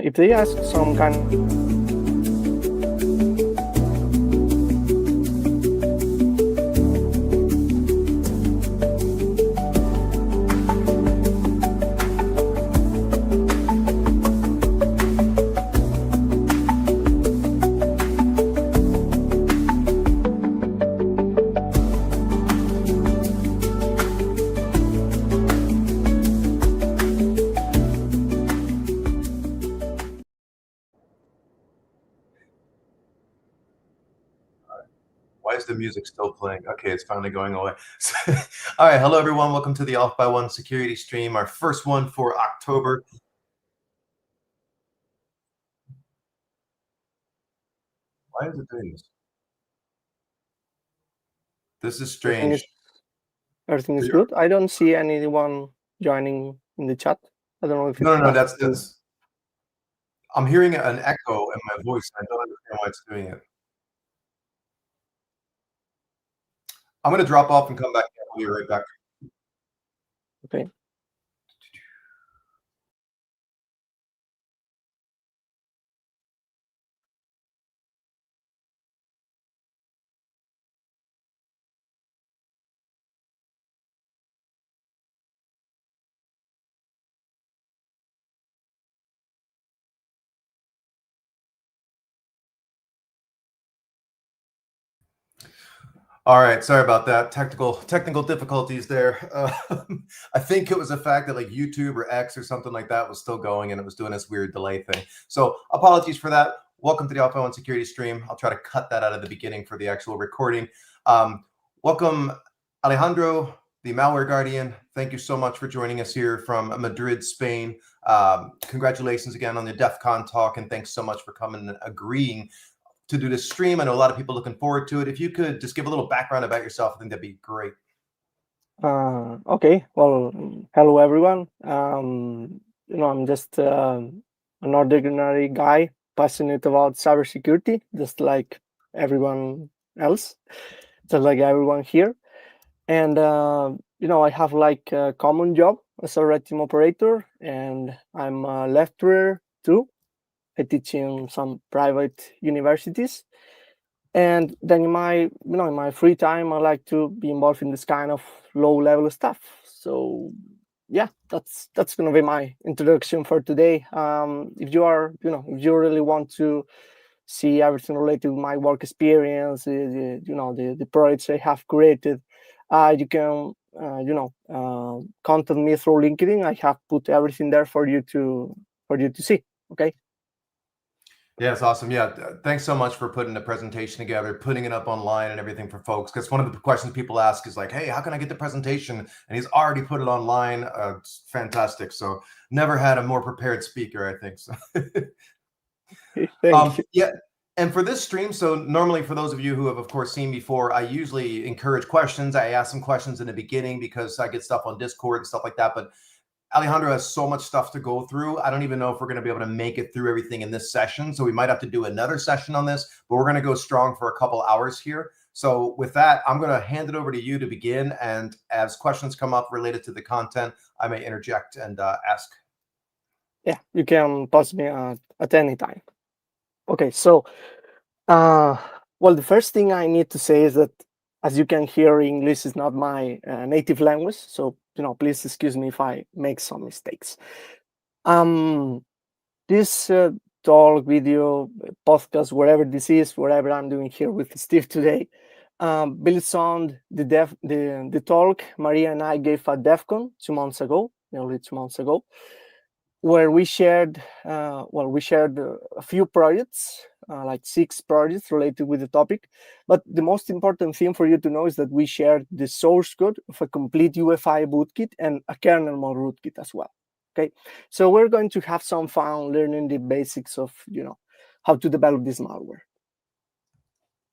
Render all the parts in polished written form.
if they ask some kind Why is the music still playing? Okay, it's finally going away. All right, hello everyone. Welcome to the Off by One security stream, our first one for October. Why is it doing this? This is strange. Everything is good. I don't see anyone joining in the chat. I don't know if it's no, that's I'm hearing an echo in my voice. I don't understand why it's doing it. I'm going to drop off and come back. I'll be right back. Okay. All right, sorry about that. Technical difficulties there. I think it was the fact that like YouTube or X or something like that was still going and it was doing this weird delay thing. So apologies for that. Welcome to the Off by One security stream. I'll try to cut that out of the beginning for the actual recording. Welcome, Alejandro, the malware guardian. Thank you so much for joining us here from Madrid, Spain. Congratulations again on the DEF CON talk, and thanks so much for coming and agreeing to do this stream. I know a lot of people looking forward to it. If you could just give a little background about yourself, I think that'd be great. Okay. Well, hello everyone. I'm just an ordinary guy passionate about cybersecurity, just like everyone else, just like everyone here. And I have like a common job as a red team operator, and I'm a lecturer too. I teach in some private universities, and then in my free time, I like to be involved in this kind of low-level stuff. So yeah, that's gonna be my introduction for today. If you really want to see everything related to my work experience, the projects I have created, you can contact me through LinkedIn. I have put everything there for you to see. Okay. Yeah, it's awesome. Yeah, thanks so much for putting the presentation together, putting it up online and everything for folks. Because one of the questions people ask is like, hey, how can I get the presentation? And he's already put it online. It's fantastic. So never had a more prepared speaker, I think. So Thank you. Yeah. And for this stream, so normally for those of you who have, of course, seen before, I usually encourage questions. I ask some questions in the beginning because I get stuff on Discord and stuff like that. But Alejandro has so much stuff to go through. I don't even know if we're going to be able to make it through everything in this session. So we might have to do another session on this, but we're going to go strong for a couple hours here. So with that, I'm going to hand it over to you to begin. And as questions come up related to the content, I may interject and ask. Yeah, you can pause me at any time. Okay, so, well, the first thing I need to say is that, as you can hear, English is not my native language. So, please excuse me if I make some mistakes. This talk, video, podcast, whatever this is, whatever I'm doing here with Steve today, builds on the talk Maria and I gave at DEF CON 2 months ago, nearly 2 months ago, where we shared a few projects, like 6 projects related with the topic. But the most important thing for you to know is that we shared the source code of a complete UEFI bootkit and a Kernel-Mode rootkit as well. Okay, so we're going to have some fun learning the basics of how to develop this malware.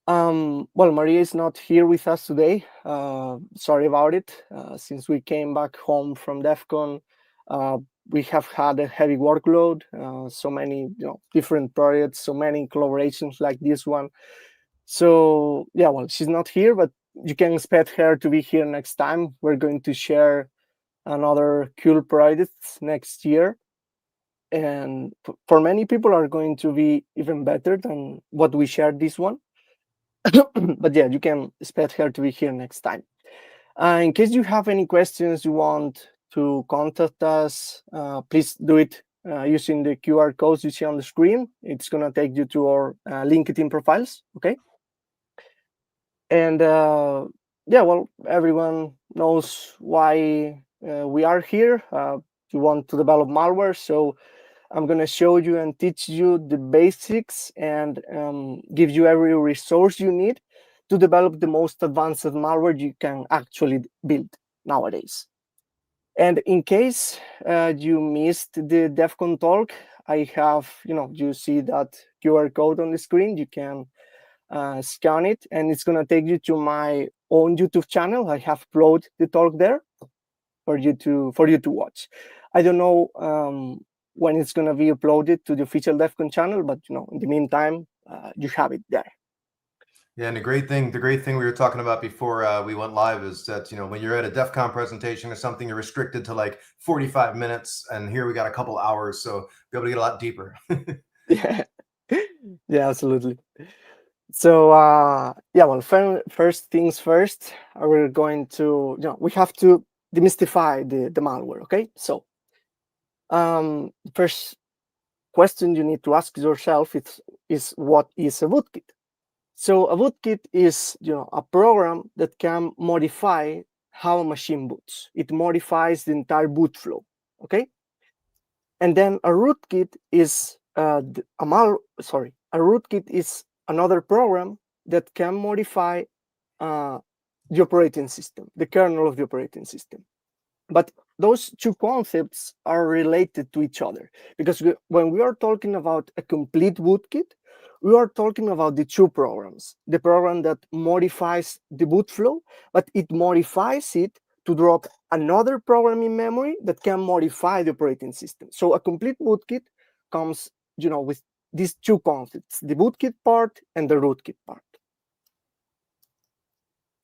Well, Maria is not here with us today. Sorry about it. Since we came back home from DEF CON, we have had a heavy workload, so many different projects, so many collaborations like this one. So yeah, well, she's not here, but you can expect her to be here next time. We're going to share another cool projects next year. and for many people are going to be even better than what we shared this one. But yeah, you can expect her to be here next time. In case you have any questions you want to contact us, please do it using the QR codes you see on the screen. It's going to take you to our LinkedIn profiles, okay? And yeah, well, everyone knows why we are here. You want to develop malware, so I'm going to show you and teach you the basics and give you every resource you need to develop the most advanced malware you can actually build nowadays. And in case you missed the DEF CON talk, I have, you see that QR code on the screen. You can scan it, and it's going to take you to my own YouTube channel. I have uploaded the talk there for you to watch. I don't know when it's going to be uploaded to the official DEF CON channel, but in the meantime, you have it there. Yeah, and the great thing we were talking about before we went live is that when you're at a DEF CON presentation or something, you're restricted to like 45 minutes, and here we got a couple hours, so be able to get a lot deeper. Yeah, yeah, absolutely. So yeah, well, first things first, we're going to we have to demystify the malware. Okay, so first question you need to ask yourself is what is a bootkit? So a bootkit is a program that can modify how a machine boots. It modifies the entire boot flow. Okay, and then a rootkit is a rootkit is another program that can modify the operating system, the kernel of the operating system. But those two concepts are related to each other, because when we are talking about a complete bootkit, we are talking about the two programs. The program that modifies the boot flow, but it modifies it to drop another program in memory that can modify the operating system. So a complete bootkit comes, with these two concepts, the bootkit part and the rootkit part.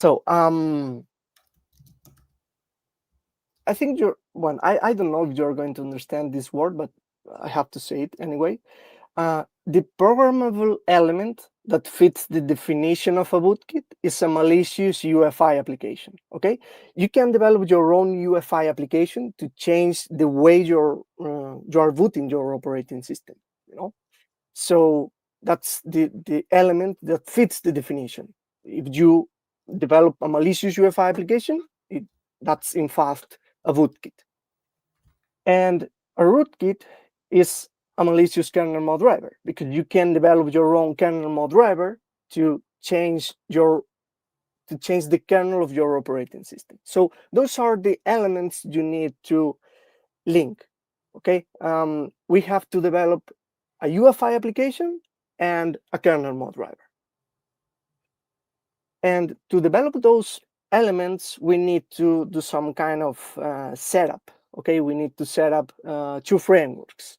So I think I don't know if you're going to understand this word, but I have to say it anyway. The programmable element that fits the definition of a bootkit is a malicious UEFI application. Okay, you can develop your own UEFI application to change the way you are booting your operating system. So that's the element that fits the definition. If you develop a malicious UEFI application, that's in fact a rootkit. And a rootkit is a malicious Kernel-Mode driver, because you can develop your own Kernel-Mode driver to change the kernel of your operating system. So those are the elements you need to link. Okay, we have to develop a UEFI application and a Kernel-Mode driver. And to develop those elements, we need to do some kind of setup. Okay, we need to set up two frameworks: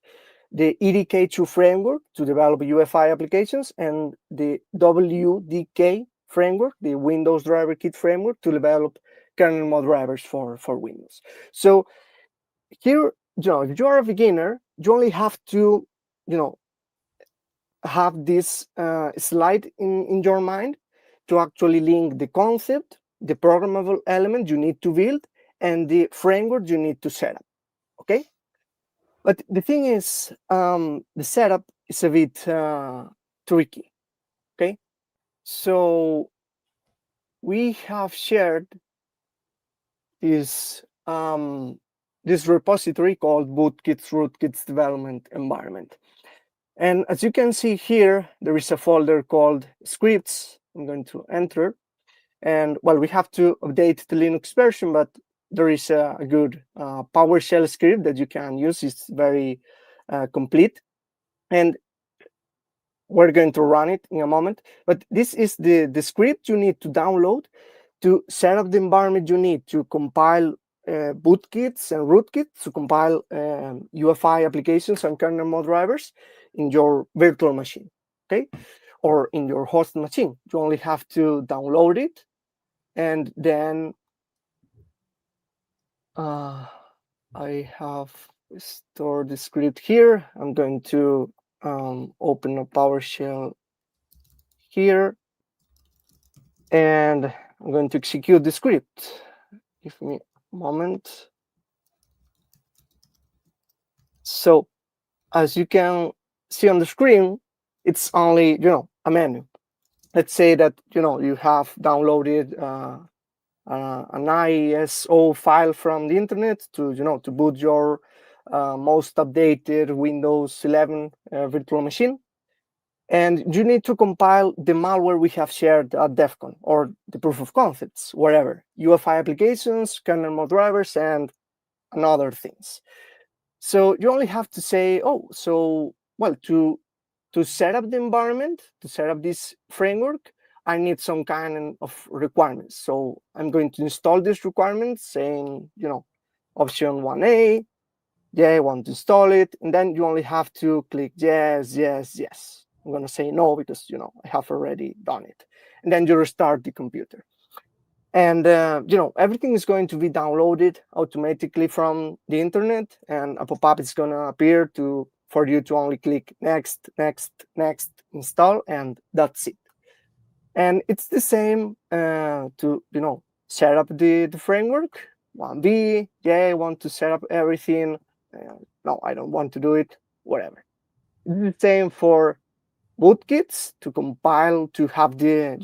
the EDK2 framework to develop UEFI applications, and the WDK framework, the Windows Driver Kit framework, to develop Kernel-Mode drivers for Windows. So here, if you are a beginner, you only have to, have this slide in your mind to actually link the concept, the programmable element you need to build, and the framework you need to set up. Okay, but the thing is, the setup is a bit tricky. Okay, so we have shared this repository called Bootkits Rootkits development environment. And as you can see here, there is a folder called scripts. I'm going to enter. And well, we have to update the Linux version, but there is a good PowerShell script that you can use. It's very complete. And we're going to run it in a moment. But this is the script you need to download to set up the environment you need to compile bootkits and rootkits, to compile UEFI applications and Kernel-Mode drivers in your virtual machine, okay, or in your host machine. You only have to download it, and then I have store the script here. I'm going to open a PowerShell here, and I'm going to execute the script. Give me a moment. So as you can see on the screen, it's only a menu. Let's say that you have downloaded an ISO file from the internet to to boot your most updated Windows 11 virtual machine, and you need to compile the malware we have shared at DEF CON, or the proof of concepts, wherever, UEFI applications, Kernel-Mode drivers, and other things. So you only have to say, oh, so well, to set up the environment, to set up this framework, I need some kind of requirements. So I'm going to install these requirements, saying, option 1A, yeah, I want to install it. And then you only have to click yes, yes, yes. I'm going to say no because, I have already done it. And then you restart the computer. And, everything is going to be downloaded automatically from the internet, and a pop-up is going to appear for you to only click next, next, next, install, and that's it. And it's the same to, set up the framework. 1B, yeah, I want to set up everything. No, I don't want to do it, whatever. It's the same for Bootkits to compile, to have the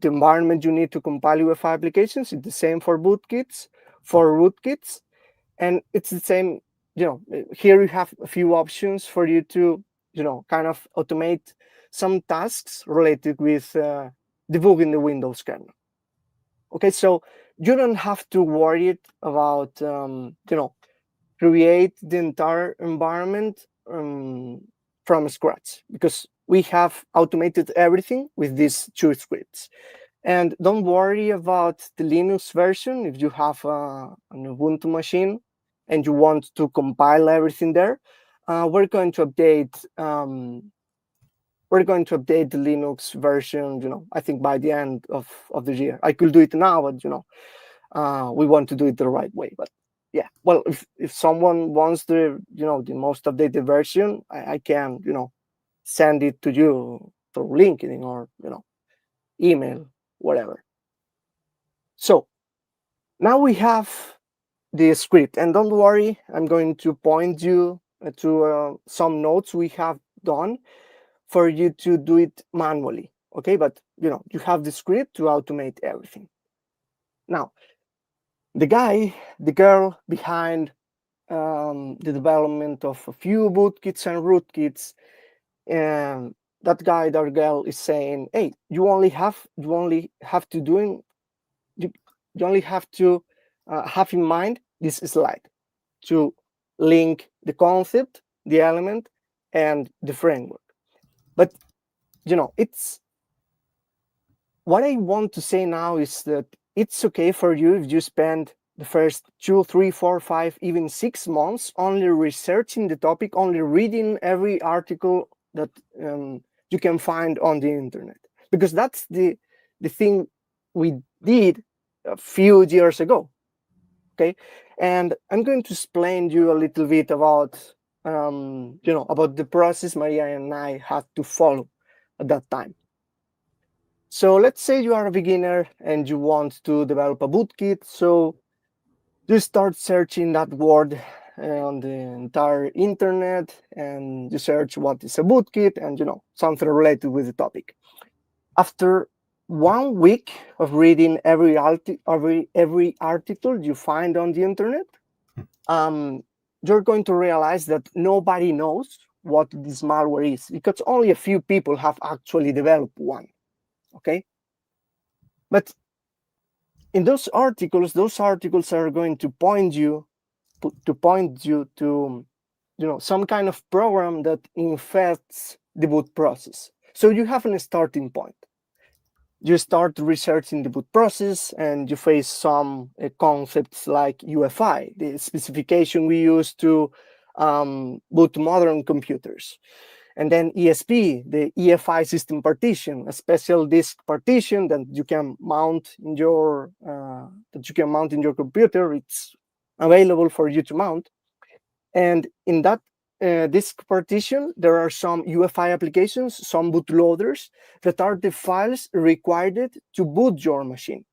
environment you need to compile UEFI applications. It's the same for Bootkits, for Rootkits, and it's the same. Here you have a few options for you to, kind of automate some tasks related with debugging the Windows kernel. Okay, so you don't have to worry about, create the entire environment from scratch, because we have automated everything with these 2 scripts. And don't worry about the Linux version. If you have an Ubuntu machine and you want to compile everything there, we're going to update the Linux version, I think by the end of the year. I could do it now, but we want to do it the right way. But yeah, well, if someone wants the the most updated version, I can send it to you through LinkedIn or email, whatever. So now we have the script, and don't worry, I'm going to point you to some notes we have done for you to do it manually. Okay, but you have the script to automate everything. Now, the girl behind the development of a few Bootkits and Rootkits, and that guy, that girl is saying, hey, you only have to have in mind this slide to link the concept, the element, and the framework. But it's what I want to say now is that it's okay for you if you spend the first 2, 3, 4, 5, even 6 months only researching the topic, only reading every article that you can find on the internet, because that's the thing we did a few years ago. Okay, and I'm going to explain you a little bit about about the process Maria and I had to follow at that time. So let's say you are a beginner and you want to develop a bootkit. So you start searching that word on the entire internet, and you search what is a bootkit and something related with the topic. After 1 week of reading every article you find on the internet, you're going to realize that nobody knows what this malware is, because only a few people have actually developed one. Okay, but in those articles are going to point you to some kind of program that infects the boot process. So you have a starting point. You start researching the boot process, and you face some concepts like UEFI, the specification we use to boot modern computers. And then ESP, the EFI system partition, a special disk partition that you can mount in your computer. It's available for you to mount. And in that disk partition, there are some UEFI applications, some bootloaders that are the files required to boot your machine.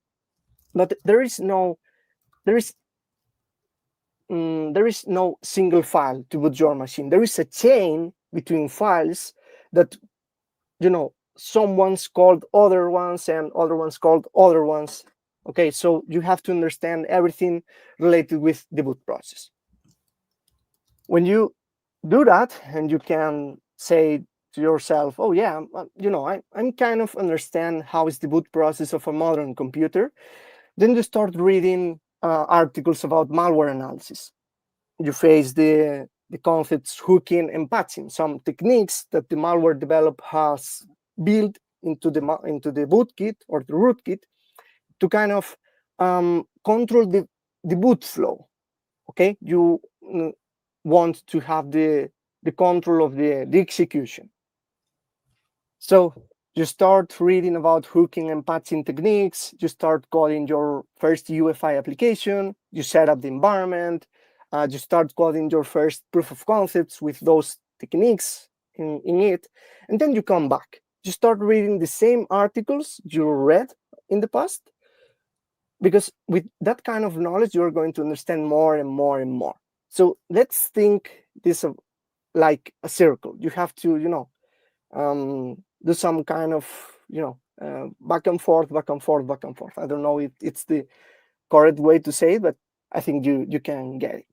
But there is no single file to boot your machine. There is a chain between files that, some ones called other ones and other ones called other ones. Okay, so you have to understand everything related with the boot process. When you do that, and you can say to yourself, oh yeah, I'm kind of understand how is the boot process of a modern computer, then you start reading articles about malware analysis. You face the concepts hooking and patching, some techniques that the malware developer has built into the Bootkit or the Rootkit to kind of control the boot flow. Okay, you want to have the control of the execution. So you start reading about hooking and patching techniques. You start coding your first UEFI application. You set up the environment. You start coding your first proof of concepts with those techniques in it. And then you come back. You start reading the same articles you read in the past, because with that kind of knowledge, you're going to understand more and more and more. So let's think this like a circle. You have to, do some kind of, back and forth, back and forth, back and forth. I don't know if it's the correct way to say it, but I think you can get it.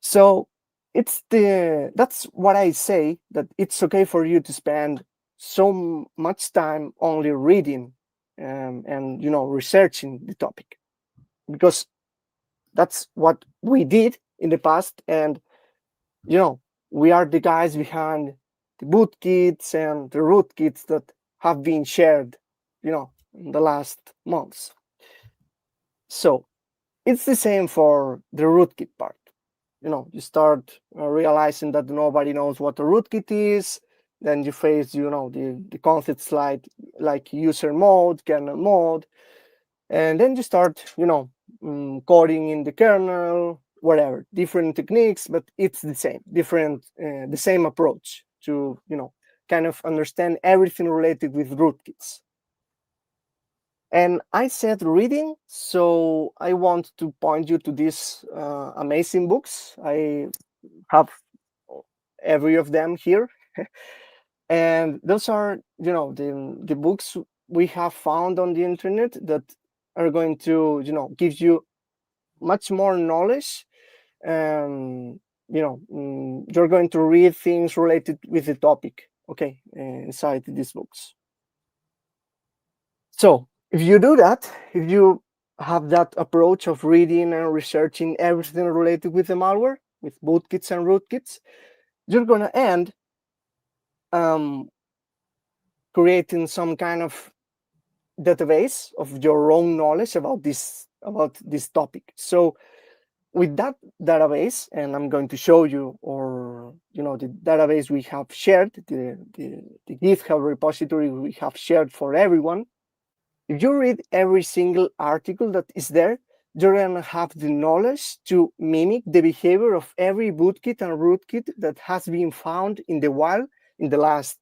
So that's what I say, that it's okay for you to spend so much time only reading and researching the topic, because that's what we did in the past. And we are the guys behind the Bootkits and the Rootkits that have been shared in the last months. So it's the same for the Rootkit part. You start realizing that nobody knows what a Rootkit is. Then you face the concepts like user mode, Kernel-Mode, and then you start coding in the kernel, whatever, different techniques, but it's the same, the same approach to kind of understand everything related with rootkits. And I said reading, so I want to point you to these amazing books. I have every of them here. And those are the books we have found on the internet that are going to give you much more knowledge. You're going to read things related with the topic, okay, inside these books. So if you do that, if you have that approach of reading and researching everything related with the malware, with bootkits and rootkits, you're going to end creating some kind of database of your own knowledge about this topic. So with that database, and I'm going to show you, or the database we have shared, the GitHub repository we have shared for everyone. If you read every single article that is there, you're gonna have the knowledge to mimic the behavior of every bootkit and rootkit that has been found in the wild in the last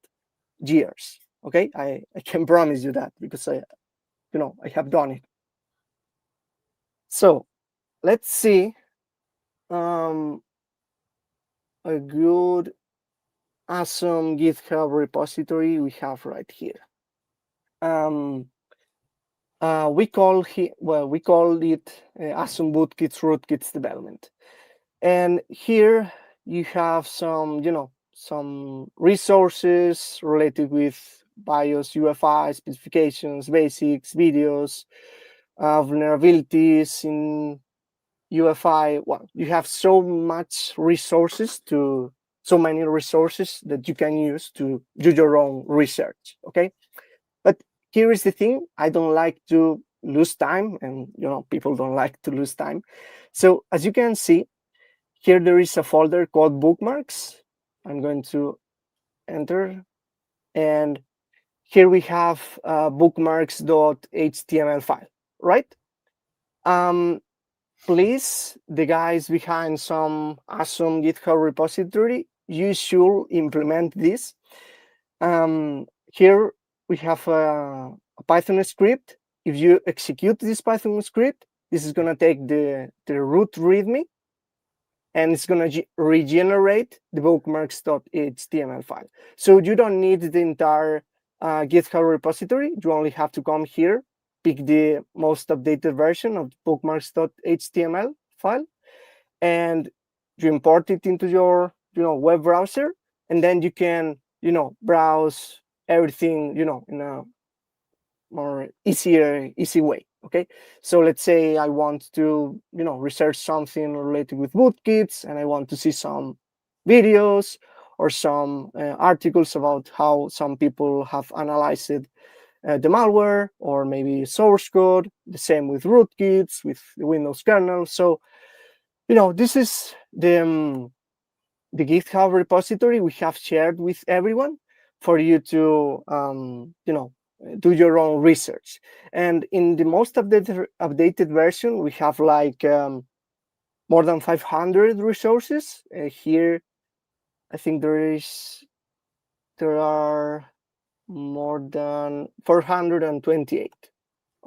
years. Okay, I can promise you that, because I have done it. So let's see a good, awesome GitHub repository we have right here. We call it awesome bootkits rootkits development. And here you have some some resources related with BIOS, UEFI specifications, basics, videos, vulnerabilities in UEFI. Well, you have so many resources that you can use to do your own research. Okay, but here is the thing: I don't like to lose time, and people don't like to lose time. So as you can see, here there is a folder called bookmarks. I'm going to enter, and here we have bookmarks.html file, right? please, the guys behind some awesome GitHub repository, you should implement this. Here we have a Python script. If you execute this Python script, this is going to take the root README, and it's going to regenerate the bookmarks.html file. So you don't need the entire GitHub repository. You only have to come here, pick the most updated version of bookmarks.html file, and you import it into your web browser, and then you can browse everything in a more easy way. Okay, so let's say I want to research something related with bootkits, and I want to see some videos or some articles about how some people have analyzed the malware, or maybe source code. The same with rootkits, with the Windows kernel. So this is the GitHub repository we have shared with everyone for you to do your own research. And in the most updated version, we have like more than 500 resources. Here, I think there are more than 428.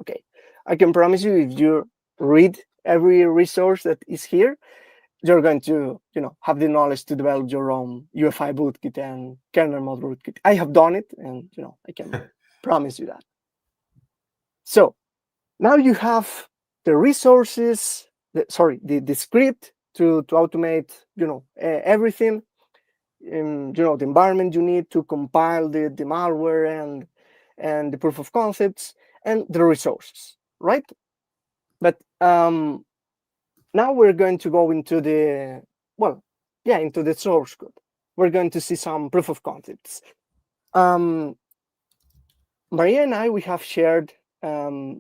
Okay, I can promise you, if you read every resource that is here, you're going to have the knowledge to develop your own UEFI bootkit and Kernel-Mode rootkit. I have done it, and I can promise you that. So now you have the resources, the script to automate everything, the environment you need to compile the malware and the proof of concepts, and the resources, right? But now we're going to go into the into the source code. We're going to see some proof of concepts. Maria and I, we have shared a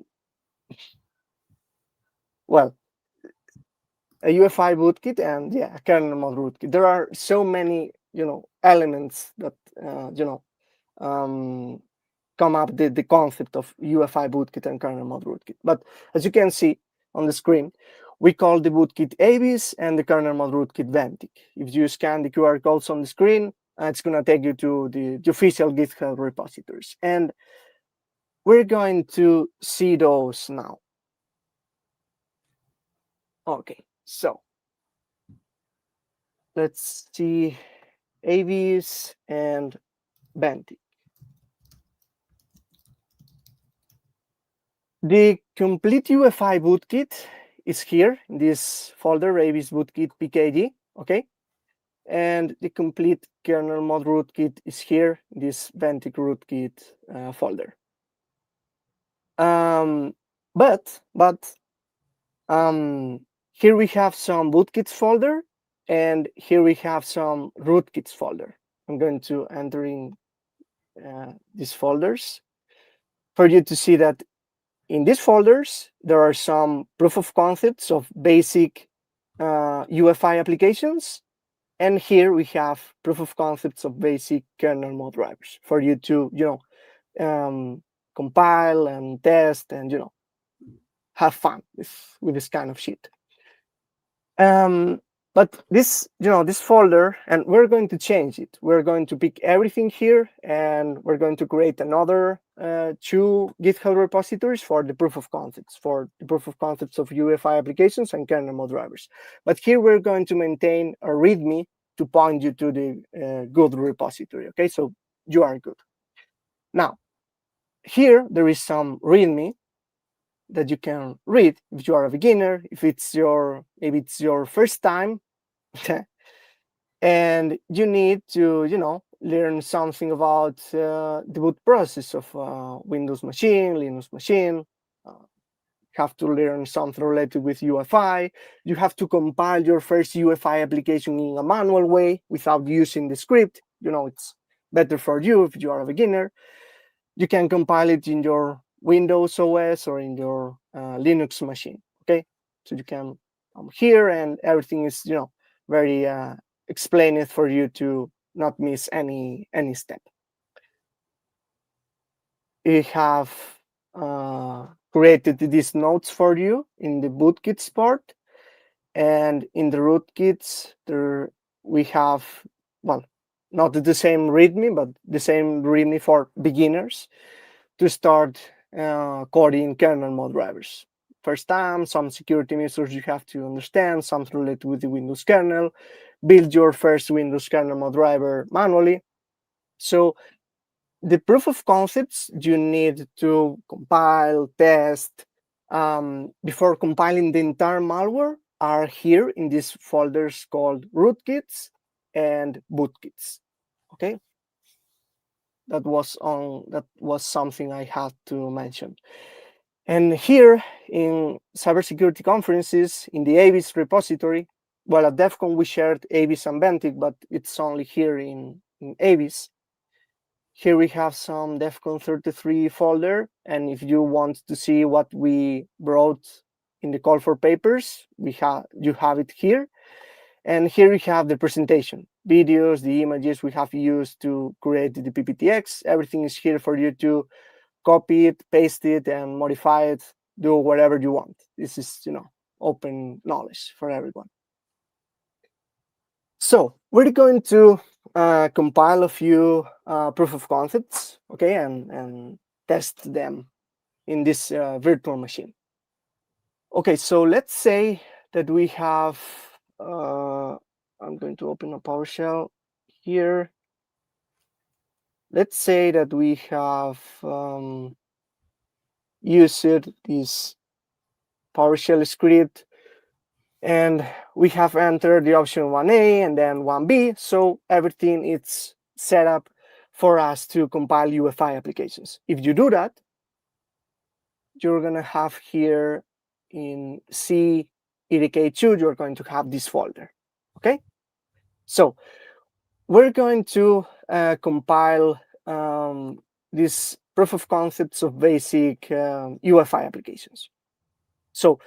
UEFI bootkit and a Kernel-Mode rootkit. There are so many elements that come up the concept of UEFI bootkit and Kernel-Mode rootkit. But as you can see on the screen, we call the bootkit ABIS and the Kernel-Mode rootkit Ventic. If you scan the QR codes on the screen, it's going to take you to the official GitHub repositories. And we're going to see those now. Okay, so let's see ABIS and Ventic. The complete UEFI bootkit is here in this folder, ABIS bootkit pkg, okay? And the complete Kernel-Mode rootkit is here in this Ventic rootkit folder. But here we have some bootkits folder, and here we have some rootkits folder. I'm going to enter in these folders for you to see that in these folders, there are some proof of concepts of basic UEFI applications. And here we have proof of concepts of basic Kernel-Mode drivers for you to, compile and test and, have fun with this kind of shit. But this folder, and we're going to change it. We're going to pick everything here, and we're going to create another 2 GitHub repositories for the proof of concepts, of UEFI applications and Kernel-Mode drivers. But here we're going to maintain a README to point you to the good repository. Okay, so you are good. Now, here there is some README that you can read if you are a beginner, if maybe it's your first time, and you need to learn something about the boot process of Windows machine, Linux machine. Have to learn something related with UEFI. You have to compile your first UEFI application in a manual way without using the script. It's better for you if you are a beginner. You can compile it in your Windows OS or in your Linux machine. Okay, so you can come here, and everything is very explained for you to not miss any step. We have created these notes for you in the Bootkits part. And in the rootkits, we have, well, not the same README, but the same README for beginners to start coding kernel-mode drivers. First time, some security measures you have to understand, something related with the Windows kernel, build your first Windows kernel-mode driver manually. So the proof of concepts you need to compile, test, before compiling the entire malware are here in these folders called rootkits and bootkits. Okay, that was something I had to mention. And here in cybersecurity conferences, in the ABIS repository, well, at DEF CON we shared ABIS and Ventic, but it's only here in ABIS. Here we have some DEF CON 33 folder, and if you want to see what we brought in the call for papers, you have it here. And here we have the presentation, videos, the images we have used to create the PPTX. Everything is here for you to copy it, paste it, and modify it, do whatever you want. This is, open knowledge for everyone. So we're going to compile a few proof of concepts, okay, and test them in this virtual machine. Okay, so let's say that we have, I'm going to open a PowerShell here. Let's say that we have used this PowerShell script, and we have entered the option 1A and then 1B, so everything is set up for us to compile UEFI applications. If you do that, you're going to have here in C EDK2, you're going to have this folder, okay? So we're going to compile these proof of concepts of basic UEFI applications. So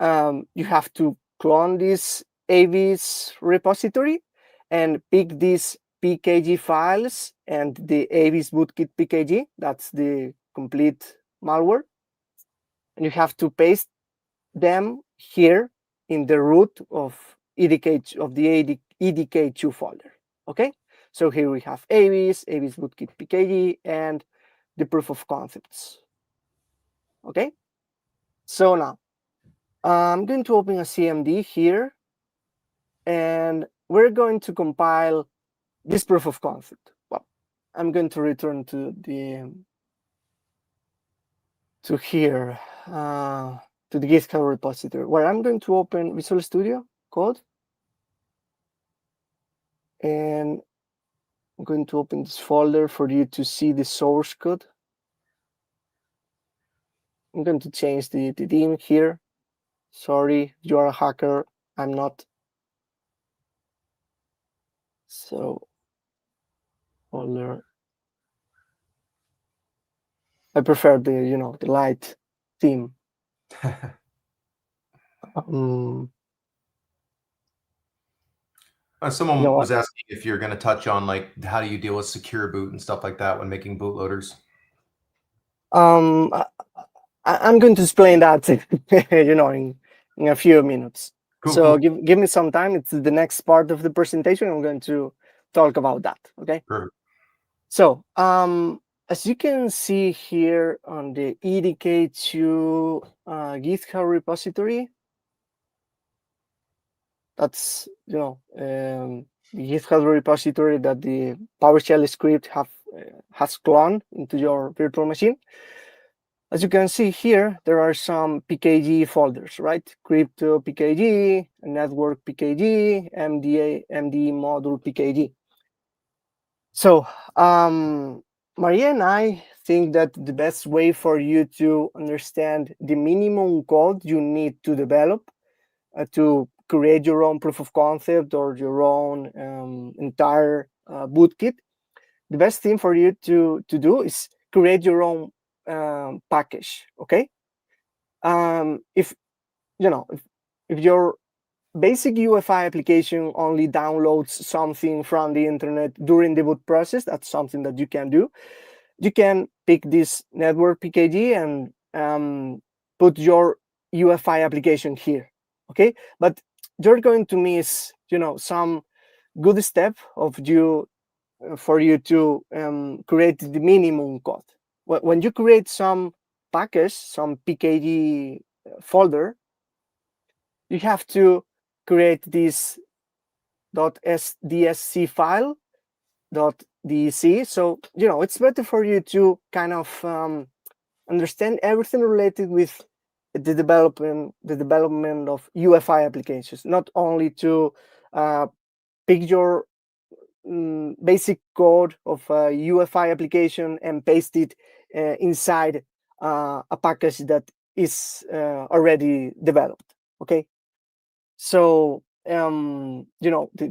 you have to clone this ABIS repository and pick these PKG files and the ABIS Bootkit PKG, that's the complete malware. And you have to paste them here in the root of EDK, of the EDK2 folder, okay? So here we have ABIS Bootkit PKG, and the proof of concepts, okay? So now, I'm going to open a CMD here, and we're going to compile this proof of concept. Well, I'm going to return to here, to the GitHub repository, where I'm going to open Visual Studio Code, and I'm going to open this folder for you to see the source code. I'm going to change the theme here. Sorry, you are a hacker. I'm not. So, folder. I prefer the the light theme. Someone was asking if you're going to touch on like how do you deal with secure boot and stuff like that when making bootloaders. I'm going to explain that in a few minutes. Cool, so cool. Give me some time. It's the next part of the presentation. I'm going to talk about that. Okay. Perfect. So as you can see here on the EDK2 GitHub repository, that's the GitHub repository that the PowerShell script has cloned into your virtual machine. As you can see here, there are some PKG folders, right? Crypto PKG, network PKG, MD module PKG. So Maria and I think that the best way for you to understand the minimum code you need to develop to create your own proof of concept or your own entire bootkit, the best thing for you to do is create your own package. Okay. If your basic UEFI application only downloads something from the internet during the boot process, that's something that you can do. You can pick this network PKG and put your UEFI application here. Okay, but you're going to miss, some good step of you for you to create the minimum code. When you create some package, some pkg folder, you have to create this .dsc file, .dec. So it's better for you to kind of understand everything related with the development of UEFI applications, not only to pick your basic code of a UEFI application and paste it inside a package that is already developed. Okay, so the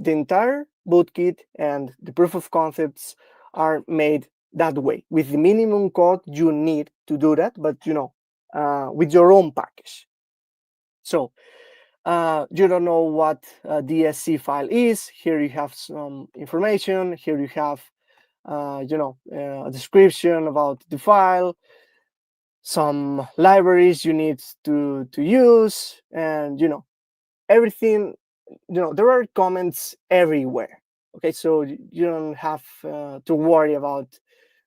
entire Bootkit and the proof of concepts are made that way, with the minimum code you need to do that, but with your own package. So you don't know what a DSC file is. Here you have some information. Here you have a description about the file, some libraries you need to use, and everything. There are comments everywhere. Okay, so you don't have to worry about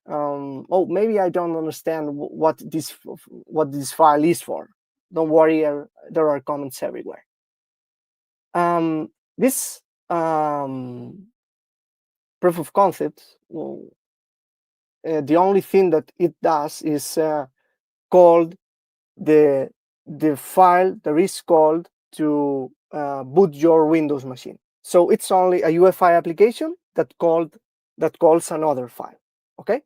oh, maybe I don't understand what this file is for. Don't worry, there are comments everywhere. This proof of concept, well, the only thing that it does is called the file that is called to boot your Windows machine. So it's only a UEFI application that calls another file. Okay.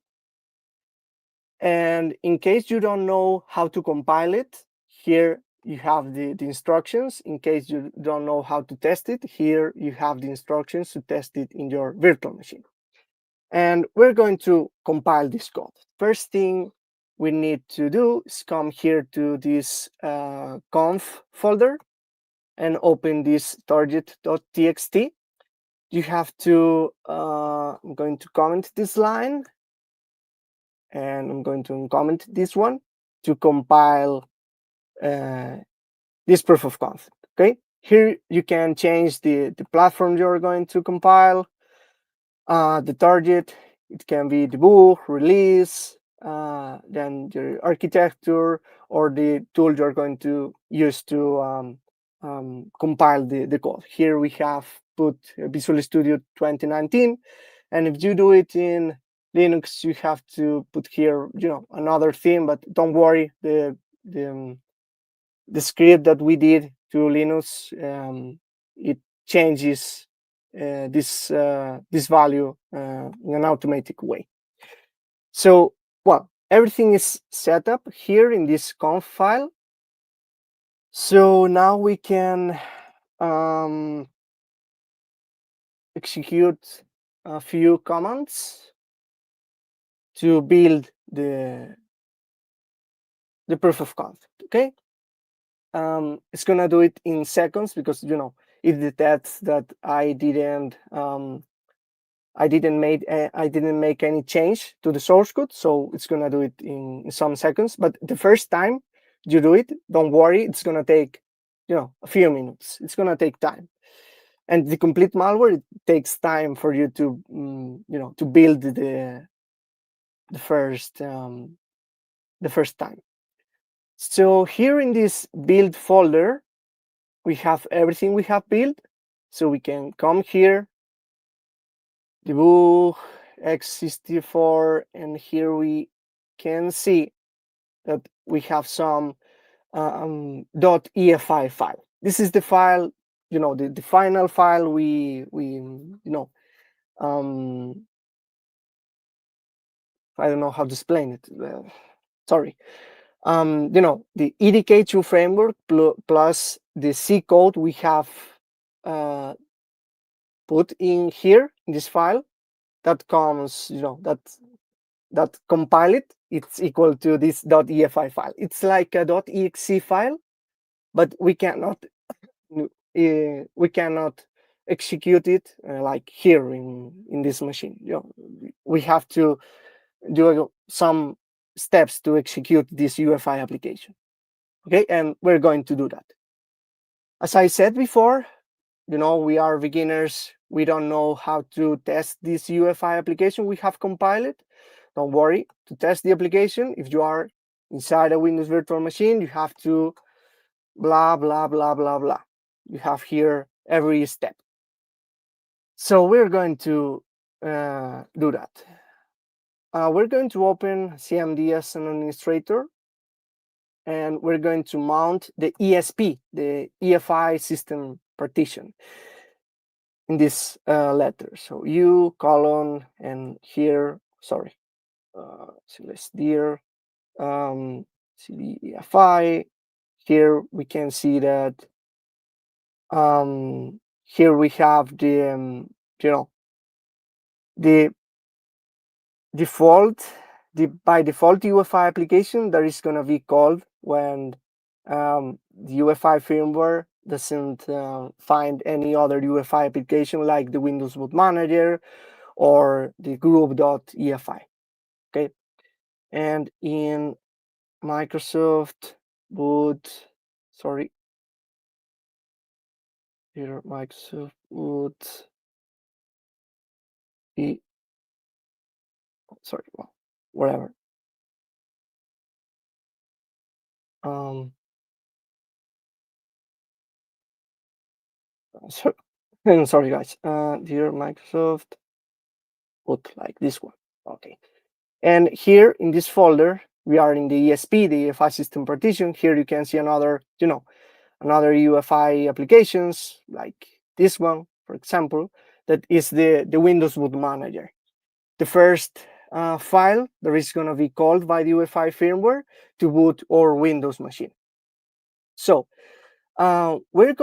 And in case you don't know how to compile it, here you have the instructions. In case you don't know how to test it, here you have the instructions to test it in your virtual machine. And we're going to compile this code. First thing we need to do is come here to this conf folder and open this target.txt. You have to, I'm going to comment this line, and I'm going to uncomment this one to compile this proof of concept. Okay, here you can change the platform you're going to compile, the target. It can be debug, release, then your architecture, or the tool you're going to use to compile the code. Here we have put Visual Studio 2019, and if you do it in Linux, you have to put here, another theme. But don't worry, the script that we did to Linux, it changes this value in an automatic way. So, well, everything is set up here in this conf file. So now we can execute a few commands to build the proof of concept. Okay, it's gonna do it in seconds because it detects that I didn't make any change to the source code, so it's gonna do it in some seconds. But the first time you do it, don't worry, it's gonna take a few minutes. It's gonna take time. And the complete malware, it takes time for you to to build the first time. So here in this build folder, we have everything we have built. So we can come here, debug x64, and here we can see that we have some .efi file. This is the file, the final file we I don't know how to explain it. Sorry. The EDK2 framework plus the C code we have put in here in this file, that comes, that compile it, it's equal to this .efi file. It's like a .exe file, but we cannot execute it like here in this machine. We have to do some steps to execute this UEFI application. Okay, and we're going to do that. As I said before, we are beginners. We don't know how to test this UEFI application we have compiled. Don't worry. To test the application, if you are inside a Windows virtual machine, you have to blah, blah, blah, blah, blah. You have here every step. So we're going to do that. We're going to open CMD as an administrator, and we're going to mount the ESP, the EFI system partition, in this letter. So U colon and here, sorry, let's dir cd EFI. Here we can see that here we have the the default, by default UEFI application that is going to be called when the UEFI firmware doesn't find any other UEFI application like the Windows Boot Manager or the group.efi. Okay, and in Microsoft Boot, sorry, here Microsoft Boot, sorry, well, whatever. Sorry guys, dear Microsoft, put like this one. Okay, and here in this folder we are in the ESP, the EFI system partition. Here you can see another another UEFI applications like this one, for example, that is the Windows Boot Manager. The first file that is going to be called by the UEFI firmware to boot our Windows machine. So we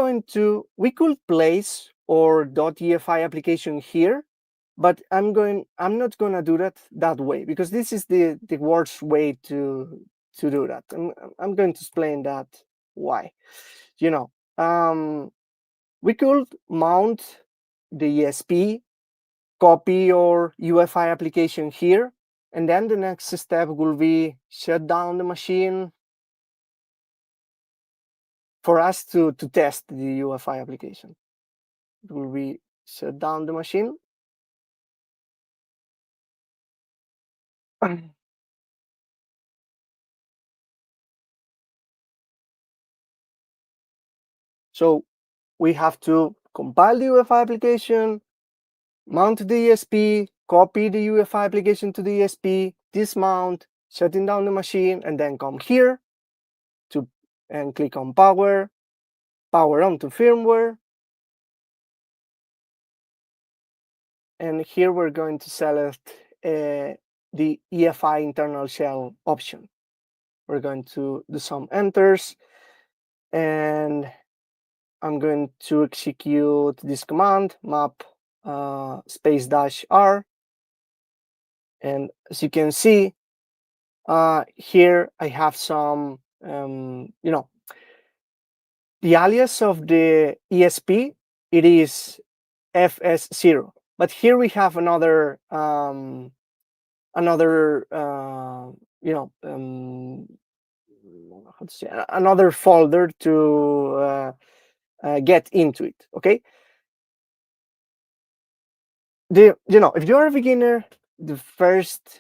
could place our .efi application here, but I'm not gonna do that way, because this is the worst way to do that. I'm going to explain that why. We could mount the ESP, copy our UEFI application here, and then the next step will be shut down the machine for us to test the UEFI application. It will be shut down the machine. So we have to compile the UEFI application, mount the ESP, copy the UEFI application to the ESP, dismount, shutting down the machine, and then come here and click on power on to firmware. And here we're going to select the EFI internal shell option. We're going to do some enters, and I'm going to execute this command, map space -r. And as you can see, here I have some, the alias of the ESP, it is fs0. But here we have another, how to say, another folder to get into it. Okay. If you're a beginner, the first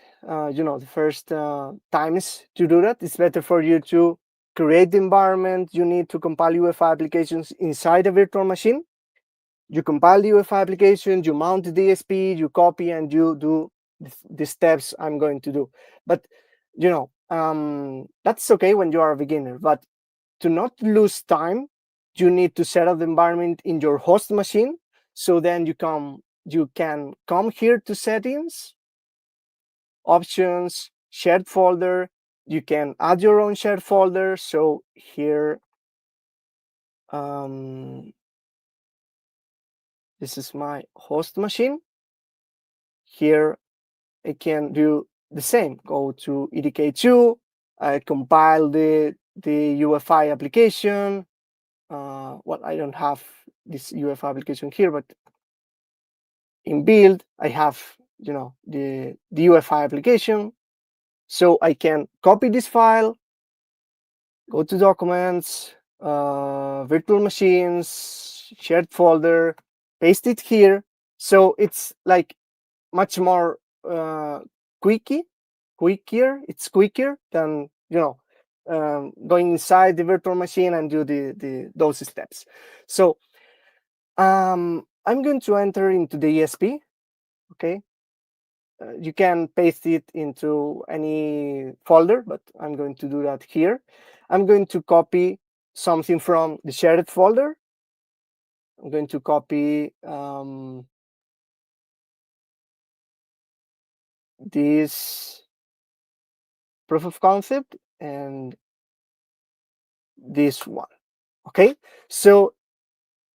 times to do that, it's better for you to create the environment you need to compile UEFI applications inside a virtual machine. You compile the UEFI application, you mount the DSP, you copy, and you do the steps I'm going to do. But that's okay when you are a beginner. But to not lose time, you need to set up the environment in your host machine. So then you can come here to settings, options, shared folder. You can add your own shared folder. So here, this is my host machine. Here I can do the same. Go to EDK2, compile the UEFI application. Well, I don't have this UEFI application here, but in build, I have the UEFI application. So I can copy this file, go to documents, virtual machines, shared folder, paste it here. So it's like much more quicker. It's quicker than going inside the virtual machine and do those steps. So I'm going to enter into the ESP. Okay, you can paste it into any folder, but I'm going to do that here. I'm going to copy something from the shared folder. I'm going to copy this proof of concept and this one. Okay, so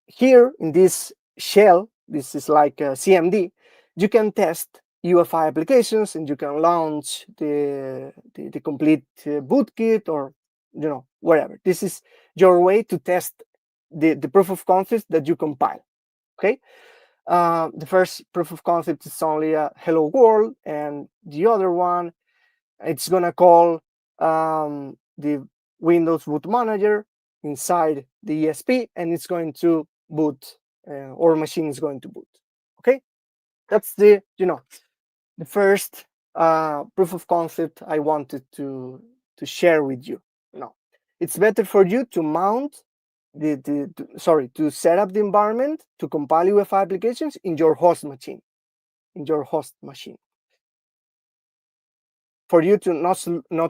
here in this shell, this is like a CMD, you can test UEFI applications and you can launch the complete Bootkit or whatever. This is your way to test the proof of concept that you compile. Okay, the first proof of concept is only a hello world, and the other one, it's gonna call the Windows Boot Manager inside the ESP, and it's going to boot, or machine is going to boot. Okay, that's the first proof of concept I wanted to share with you. Now, it's better for you to mount to set up the environment to compile UEFI applications in your host machine, for you to not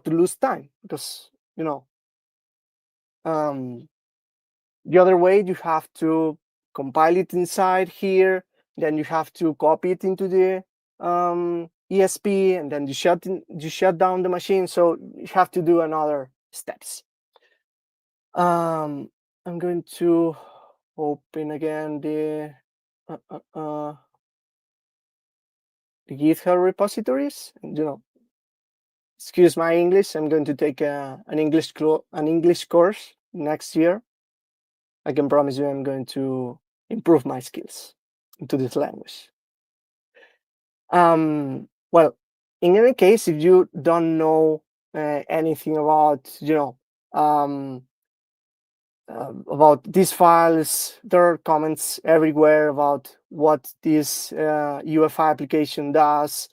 to lose time, because the other way, you have to compile it inside here, then you have to copy it into the ESP, and then you shut down the machine. So you have to do another steps. I'm going to open again the GitHub repositories. Excuse my English. I'm going to take an English course next year. I can promise you I'm going to improve my skills into this language. Well, in any case, if you don't know anything about about these files, there are comments everywhere about what this UEFI application does,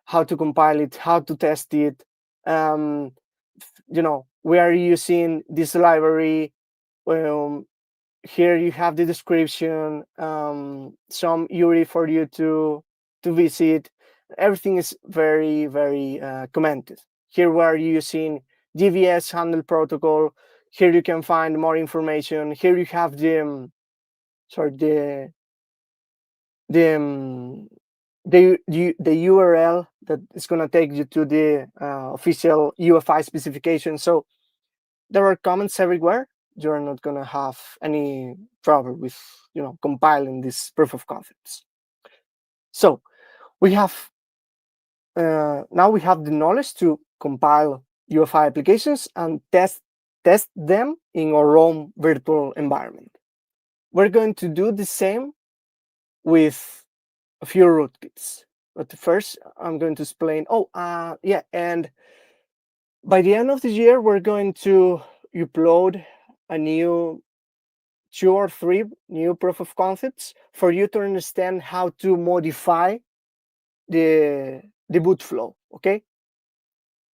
how to compile it, how to test it. We are using this library. Here you have the description, some URI for you to visit. Everything is very, very commented. Here we are using GVS handle protocol. Here you can find more information. Here you have the URL that is going to take you to the official UEFI specification. So there are comments everywhere. You're not going to have any trouble with compiling these proof of concepts. So we have now we have the knowledge to compile UEFI applications and test them in our own virtual environment. We're going to do the same with a few rootkits. But first, I'm going to explain. And by the end of the year, we're going to upload a new 2 or 3 new proof of concepts for you to understand how to modify the boot flow. Okay,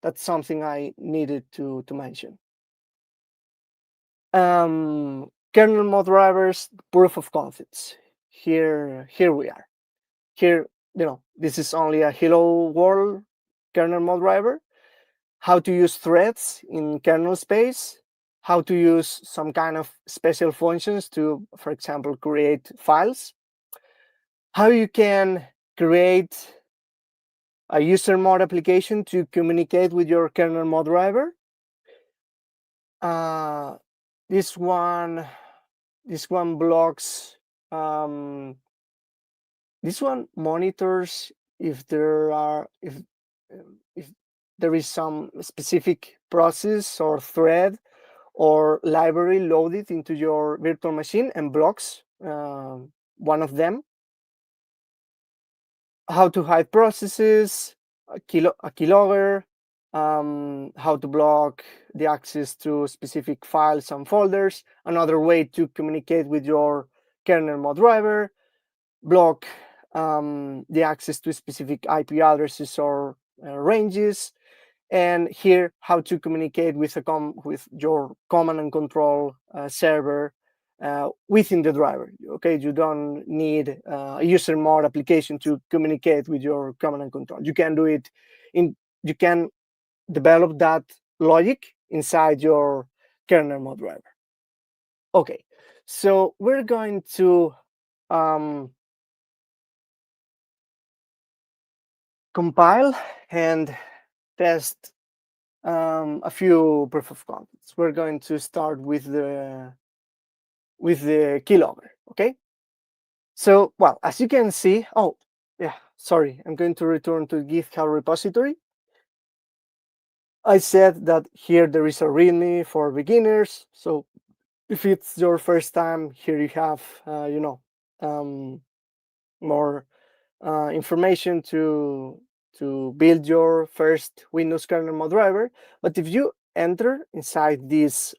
that's something I needed to mention. Kernel-Mode drivers, proof of concepts. Here we are. Here, this is only a hello world Kernel-Mode driver. How to use threads in kernel space, how to use some kind of special functions to, for example, create files, how you can create a user mode application to communicate with your Kernel-Mode driver. This one blocks. This one monitors if there is some specific process or thread or library loaded into your virtual machine and blocks one of them. How to hide processes, a keylogger, how to block the access to specific files and folders. Another way to communicate with your kernel-mode driver, block the access to specific IP addresses or ranges, and here how to communicate with your command and control server within the driver. Okay, you don't need a user mode application to communicate with your command and control. You can do it you can develop that logic inside your kernel-mode driver. Okay, so we're going to compile and test a few proof of concepts. We're going to start with the keylogger. Okay, so well, as you can see, oh yeah, sorry, I'm going to return to GitHub repository. I said that here there is a README for beginners. So if it's your first time, here you have more information to build your first Windows kernel-mode driver. But if you enter inside these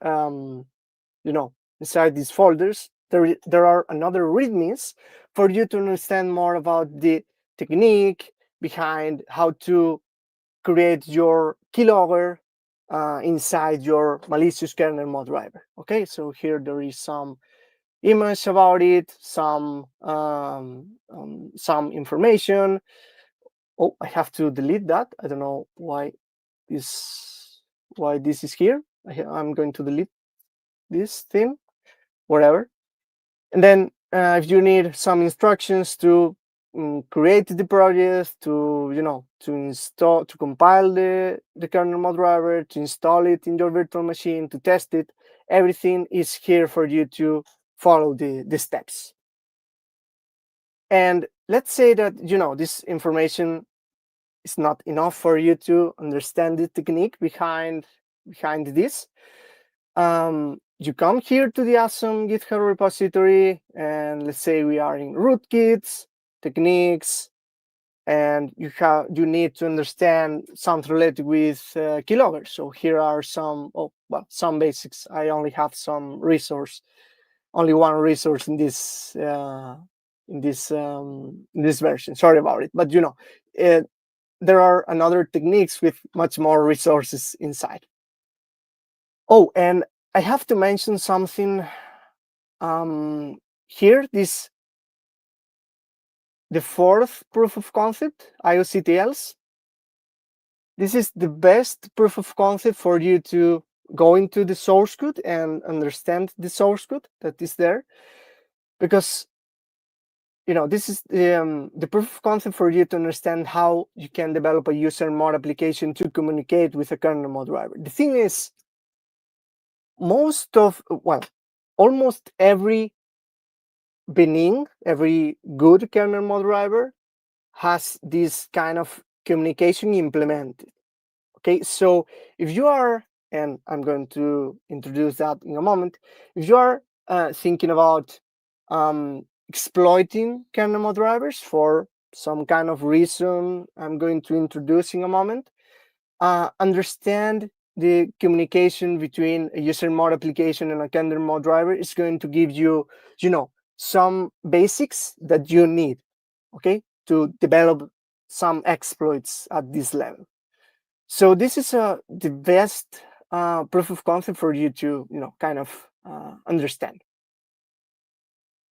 inside these folders, there are another READMEs for you to understand more about the technique behind how to create your keylogger inside your malicious kernel-mode driver. Okay, so here there is some image about it, some information. Oh, I have to delete that. I don't know why this is here. I'm going to delete this thing, whatever. And then if you need some instructions to create the project, to install, to compile the kernel-mode driver, to install it in your virtual machine, to test it, everything is here for you to follow the steps. And let's say that this information is not enough for you to understand the technique behind this. You come here to the awesome GitHub repository, and let's say we are in rootkits, techniques, and you need to understand something related with keyloggers. So here are some basics. I only have only one resource in this version. Sorry about it, but there are another techniques with much more resources inside. Oh, and I have to mention something here. The fourth proof of concept, IOCTLs. This is the best proof of concept for you to go into the source code and understand the source code that is there, because this is the proof of concept for you to understand how you can develop a user mode application to communicate with a kernel-mode driver. The thing is, almost every good kernel-mode driver has this kind of communication implemented. Okay, so if you are, and I'm going to introduce that in a moment, if you are thinking about exploiting kernel-mode drivers for some kind of reason I'm going to introduce in a moment, understand the communication between a user mode application and a kernel-mode driver is going to give you, some basics that you need, okay, to develop some exploits at this level. So this is the best proof of concept for you to, kind of understand.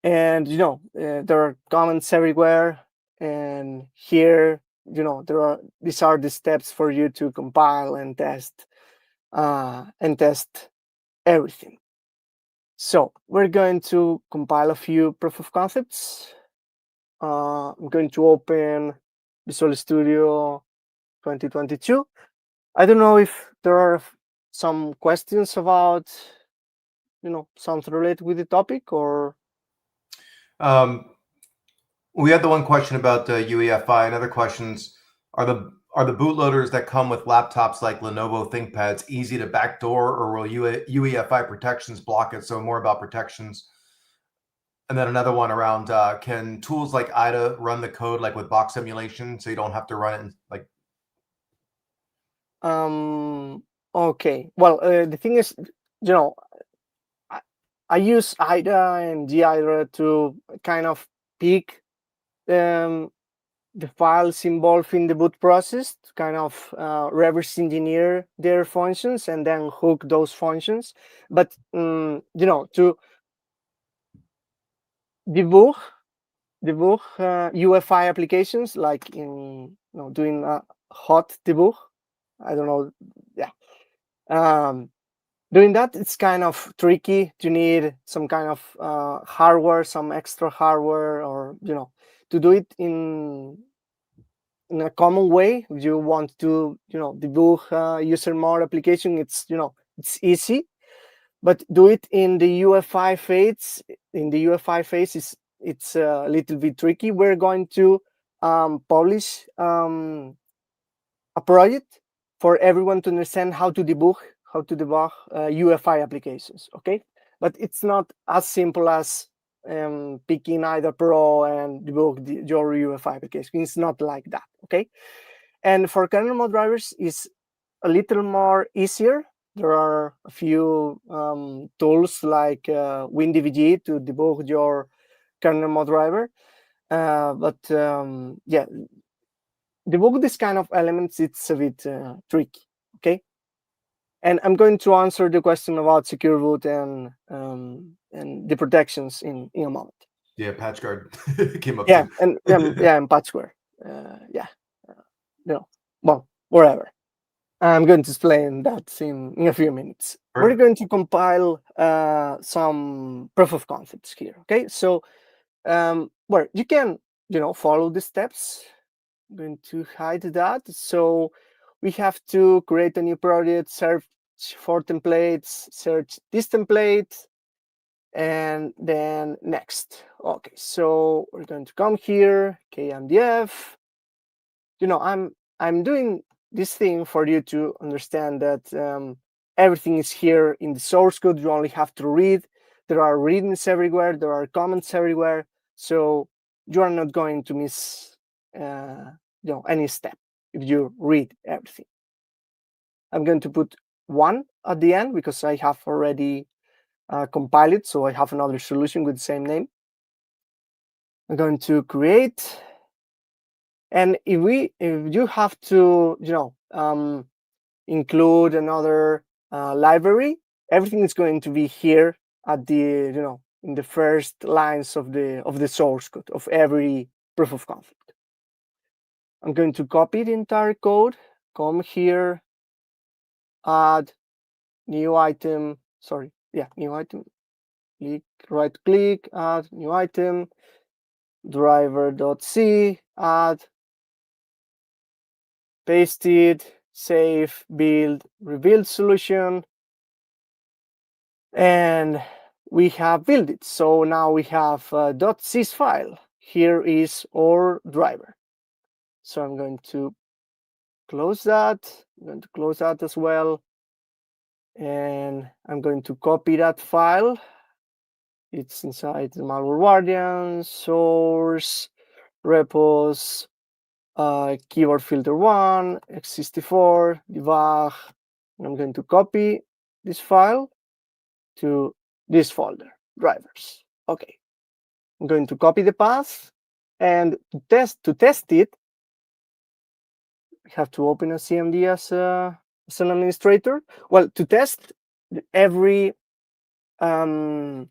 And there are comments everywhere, and here these are the steps for you to compile and test everything. So we're going to compile a few proof of concepts. I'm going to open Visual Studio 2022. I don't know if there are some questions about something related with the topic, or we had the one question about UEFI, and other questions are the bootloaders that come with laptops like Lenovo ThinkPads easy to backdoor, or will UEFI protections block it? So more about protections. And then another one around can tools like IDA run the code like with box simulation, so you don't have to run it in, like? Okay. Well, the thing is, I use IDA and GIDA to kind of pick the files involved in the boot process to kind of reverse engineer their functions and then hook those functions. But to debug UEFI applications, like in doing a hot debug, I don't know, yeah. Doing that, it's kind of tricky. You need some kind of hardware, some extra hardware, or to do it in a common way. If you want to debug user mode application, it's easy. But do it in the UEFI phase. In the UEFI phase, it's a little bit tricky. We're going to publish a project for everyone to understand how to debug UEFI applications. Okay, but it's not as simple as picking IDA Pro and debug your UEFI application. It's not like that. Okay, and for Kernel-Mode drivers, is a little more easier. There are a few tools like WinDBG to debug your Kernel-Mode driver. But yeah, debug this kind of elements, it's a bit tricky. Okay, and I'm going to answer the question about secure boot and the protections in a moment. Yeah, PatchGuard came up. Yeah, too. and patchware. Yeah, well, wherever. I'm going to explain that in a few minutes. Perfect. We're going to compile some proof of concepts here. Okay, so where you can follow the steps. I'm going to hide that. So we have to create a new project, search for templates, search this template, and then next. Okay, so we're going to come here, kmdf. I'm doing this thing for you to understand that everything is here in the source code. You only have to read. There are readmes everywhere. There are comments everywhere. So you are not going to miss any step if you read everything. I'm going to put 1 at the end because I have already compiled it. So I have another solution with the same name. I'm going to create. And if you have to, include another library, everything is going to be here at the, in the first lines of the source code of every proof of concept. I'm going to copy the entire code, come here, add new item. Sorry, yeah, new item. Right click, add new item, driver.c, add. Paste it, save, build, rebuild solution, and we have built it. So now we have a .sys file. Here is our driver. So I'm going to close that. I'm going to close that as well. And I'm going to copy that file. It's inside the malware guardian, source, repos, keyboard filter 1, x64, debug. And I'm going to copy this file to this folder, drivers. Okay. I'm going to copy the path, and to test it, we have to open a CMD as an administrator. Well, to test every Kernel-Mode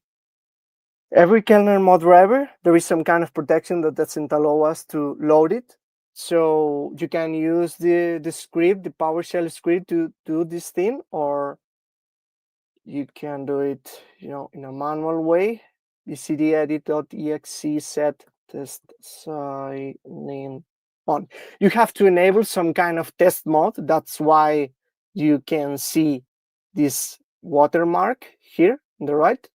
driver, there is some kind of protection that doesn't allow us to load it. So you can use the script, the PowerShell script, to do this thing, or you can do it, in a manual way. The cdedit.exe set test signing on. You have to enable some kind of test mode. That's why you can see this watermark here on the right.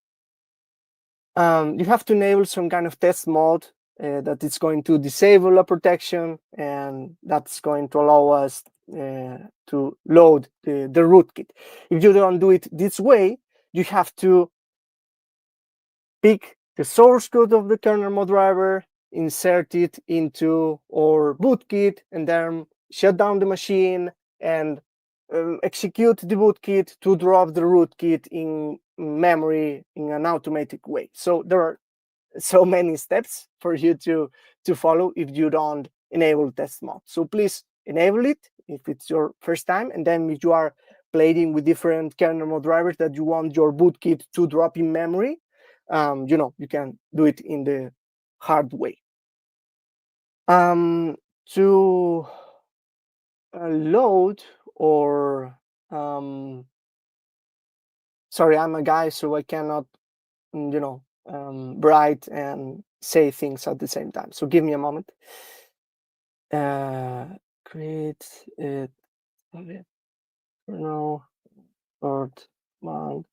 You have to enable some kind of test mode that is going to disable a protection, and that's going to allow us to load the rootkit. If you don't do it this way, you have to pick the source code of the Kernel-Mode driver, insert it into our bootkit, and then shut down the machine and execute the bootkit to drop the rootkit in memory in an automatic way. So there are so many steps for you to follow if you don't enable test mode. So please enable it if it's your first time, and then if you are playing with different kernel mode drivers that you want your bootkit to drop in memory, you can do it in the hard way. To load or sorry, I'm a guy, so I cannot write and say things at the same time. So give me a moment. Create it. No, short command.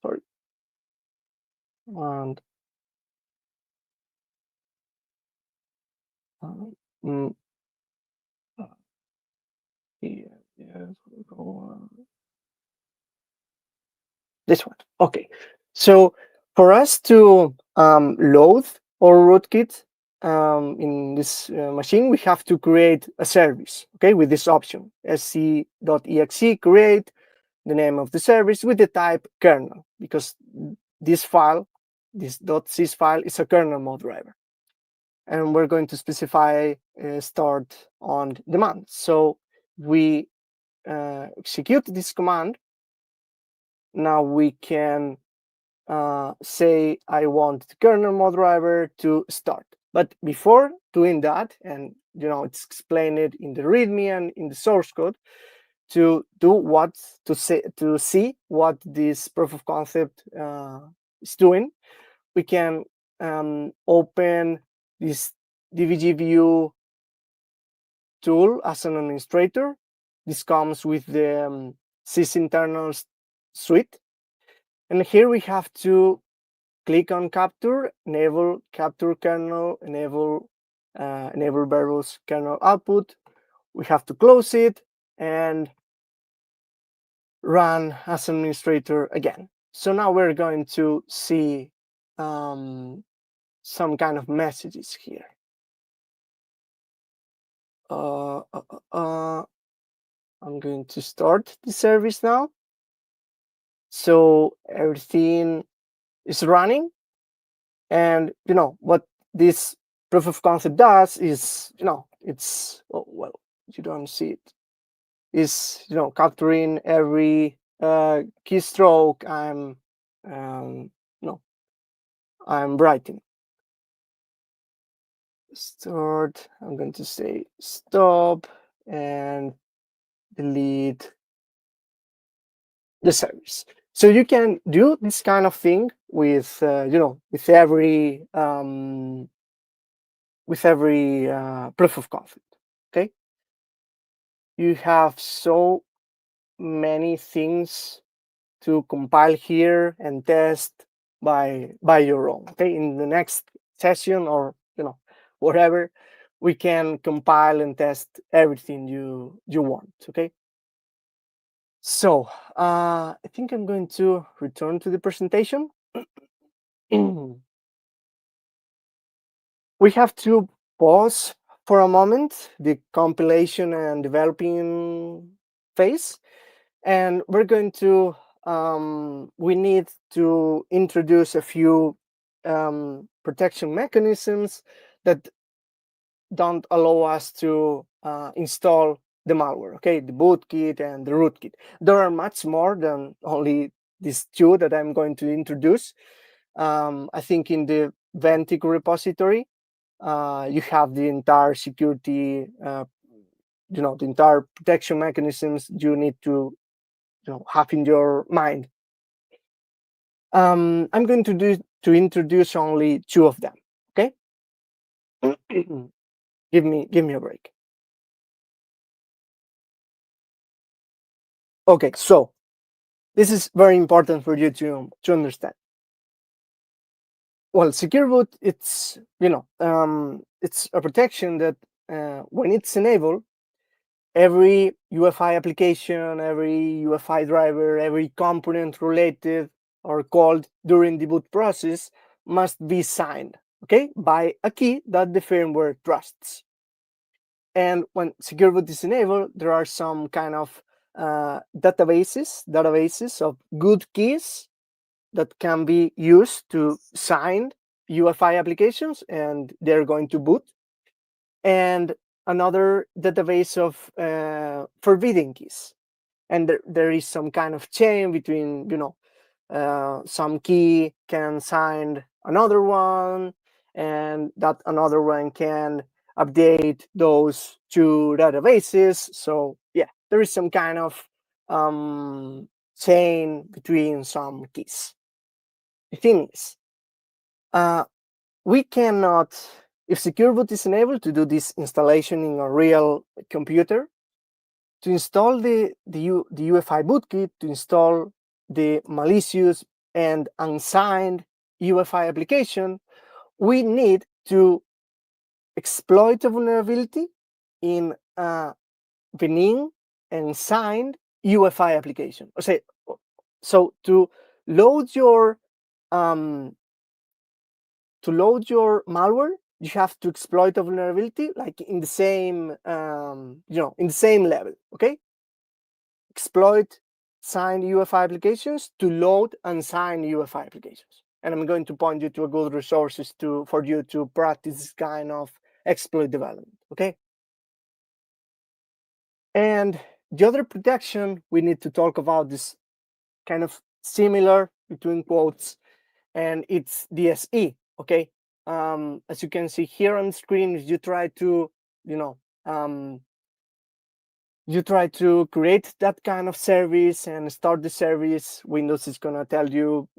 Sorry, command. Mm, yes, this one. Okay. So for us to load our rootkit in this machine, we have to create a service, okay, with this option, sc.exe create the name of the service with the type kernel, because this file, this .sys file, is a kernel mode driver. And we're going to specify start on demand. So we execute this command. Now we can say I want the kernel mode driver to start. But before doing that, and it's explained in the README and in the source code, to see what this proof of concept is doing, we can open this DVG view tool as an administrator. This comes with the sysinternals suite, and here we have to click on capture, enable capture kernel, enable variables kernel output. We have to close it and run as administrator again. So now we're going to see some kind of messages here. I'm going to start the service now. So everything is running, and what this proof of concept does is it's well, you don't see it, is capturing every keystroke I'm writing. Start, I'm going to say stop and delete the service. So you can do this kind of thing with with every proof of concept. Okay, you have so many things to compile here and test by your own. Okay, in the next session or whatever, we can compile and test everything you want. Okay. So I think I'm going to return to the presentation. We have to pause for a moment the compilation and developing phase, and we're going to we need to introduce a few protection mechanisms that don't allow us to install the malware, okay, the Bootkit and the Rootkit. There are much more than only these two that I'm going to introduce. I think in the Ventic repository, you have the entire security, the entire protection mechanisms you need to have in your mind. I'm going to introduce only two of them, okay? Give me a break. Okay, so this is very important for you to understand. Well, secure boot, it's it's a protection that when it's enabled, every UEFI application, every UEFI driver, every component related or called during the boot process must be signed, okay, by a key that the firmware trusts. And when secure boot is enabled, there are some kind of databases of good keys that can be used to sign UEFI applications, and they're going to boot, and another database of forbidden keys. And there is some kind of chain between, some key can sign another one, and that another one can update those two databases. So yeah, there is some kind of chain between some keys. The thing is, we cannot, if secure boot is enabled, to do this installation in a real computer. To install the UEFI bootkit, to install the malicious and unsigned UEFI application, we need to exploit a vulnerability in a benign and signed UEFI application. So to load your malware, you have to exploit a vulnerability like in the same in the same level. Okay, exploit signed UEFI applications to load unsigned UEFI applications. And I'm going to point you to a good resources for you to practice this kind of exploit development. Okay. And the other protection we need to talk about is kind of similar between quotes, and it's DSE. Okay. As you can see here on the screen, if you try to, you try to create that kind of service and start the service, Windows is going to tell you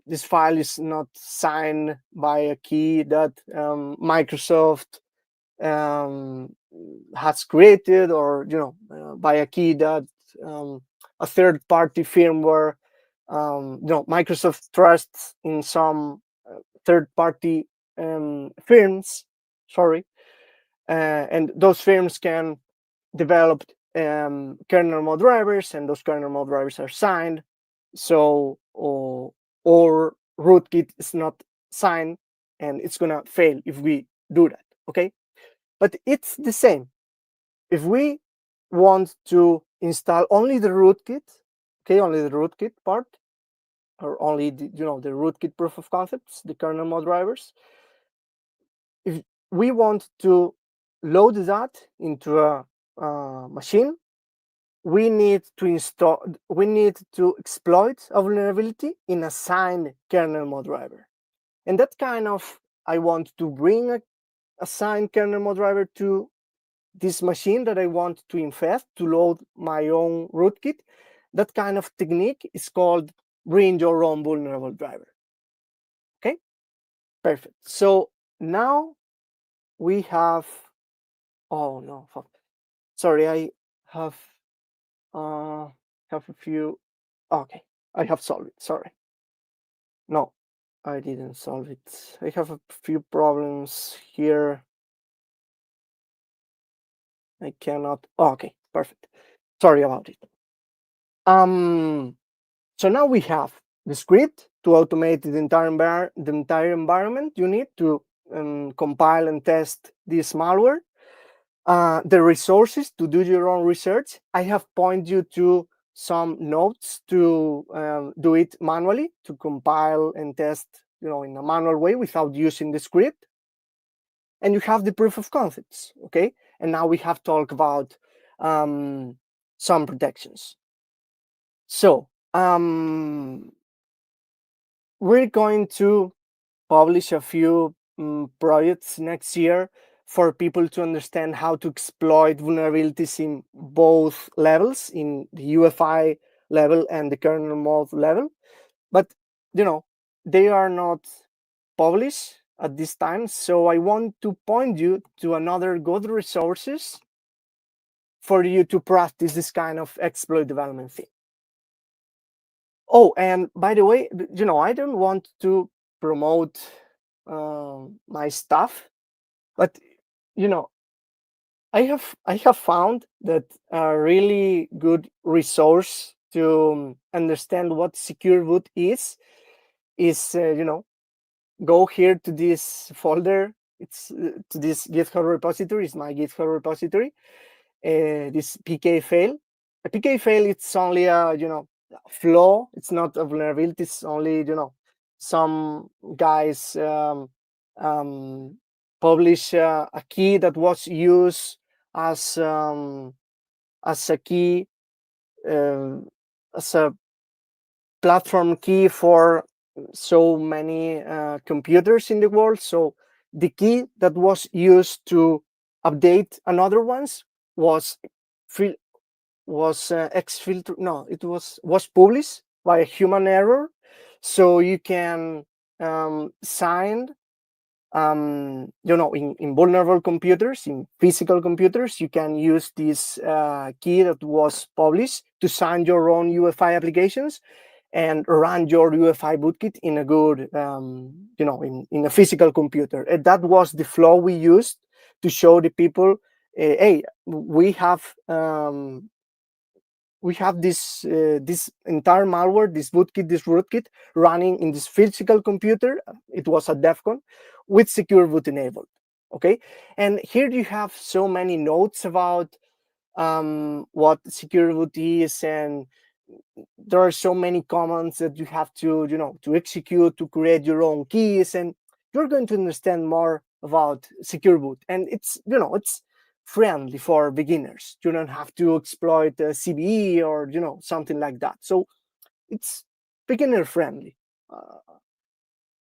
this file is not signed by a key that Microsoft has created, or by a key that a third-party firmware. Microsoft trusts in some third-party firms. Sorry, and those firms can develop Kernel-Mode drivers, and those Kernel-Mode drivers are signed. So or Rootkit is not signed, and it's gonna fail if we do that. Okay, but it's the same. If we want to install only the Rootkit, okay, only the Rootkit part, or only the Rootkit proof of concepts, the Kernel-Mode drivers. If we want to load that into a machine, we need to exploit a vulnerability in a signed Kernel-Mode driver. And that kind of, I want to bring a signed Kernel-Mode driver to this machine that I want to infest to load my own rootkit. That kind of technique is called bring your own vulnerable driver. Okay, perfect. So now we have, oh no, sorry, I have a few, okay, I have solved it, sorry. No, I didn't solve it. I have a few problems here. I cannot, okay, perfect. Sorry about it. So now we have the script to automate the entire environment you need to compile and test this malware. The resources to do your own research. I have pointed you to some notes to do it manually, to compile and test, in a manual way without using the script. And you have the proof of concepts, okay? And now we have talked about some protections. So we're going to publish a few projects next year for people to understand how to exploit vulnerabilities in both levels, in the UEFI level and the Kernel-Mode level. But, they are not published at this time. So I want to point you to another good resources for you to practice this kind of exploit development thing. Oh, and by the way, I don't want to promote my stuff, but I have found that a really good resource to understand what secure boot is go here to this folder. It's to this GitHub repository. It's my GitHub repository. This PK fail. A PK fail, it's only a flaw. It's not a vulnerability. It's only some guys publish a key that was used as a key as a platform key for so many computers in the world. So the key that was used to update another ones was exfiltrated. No, it was published by a human error. So you can sign in vulnerable computers, in physical computers, you can use this key that was published to sign your own UEFI applications and run your UEFI bootkit in a good, in a physical computer. And that was the flaw we used to show the people, hey, we have this entire malware, this bootkit, this rootkit, running in this physical computer. It was a DEFCON with secure boot enabled. Okay, and here you have so many notes about what secure boot is, and there are so many commands that you have to to execute to create your own keys, and you're going to understand more about secure boot. And it's it's friendly for beginners. You don't have to exploit CVE or something like that. So it's beginner friendly.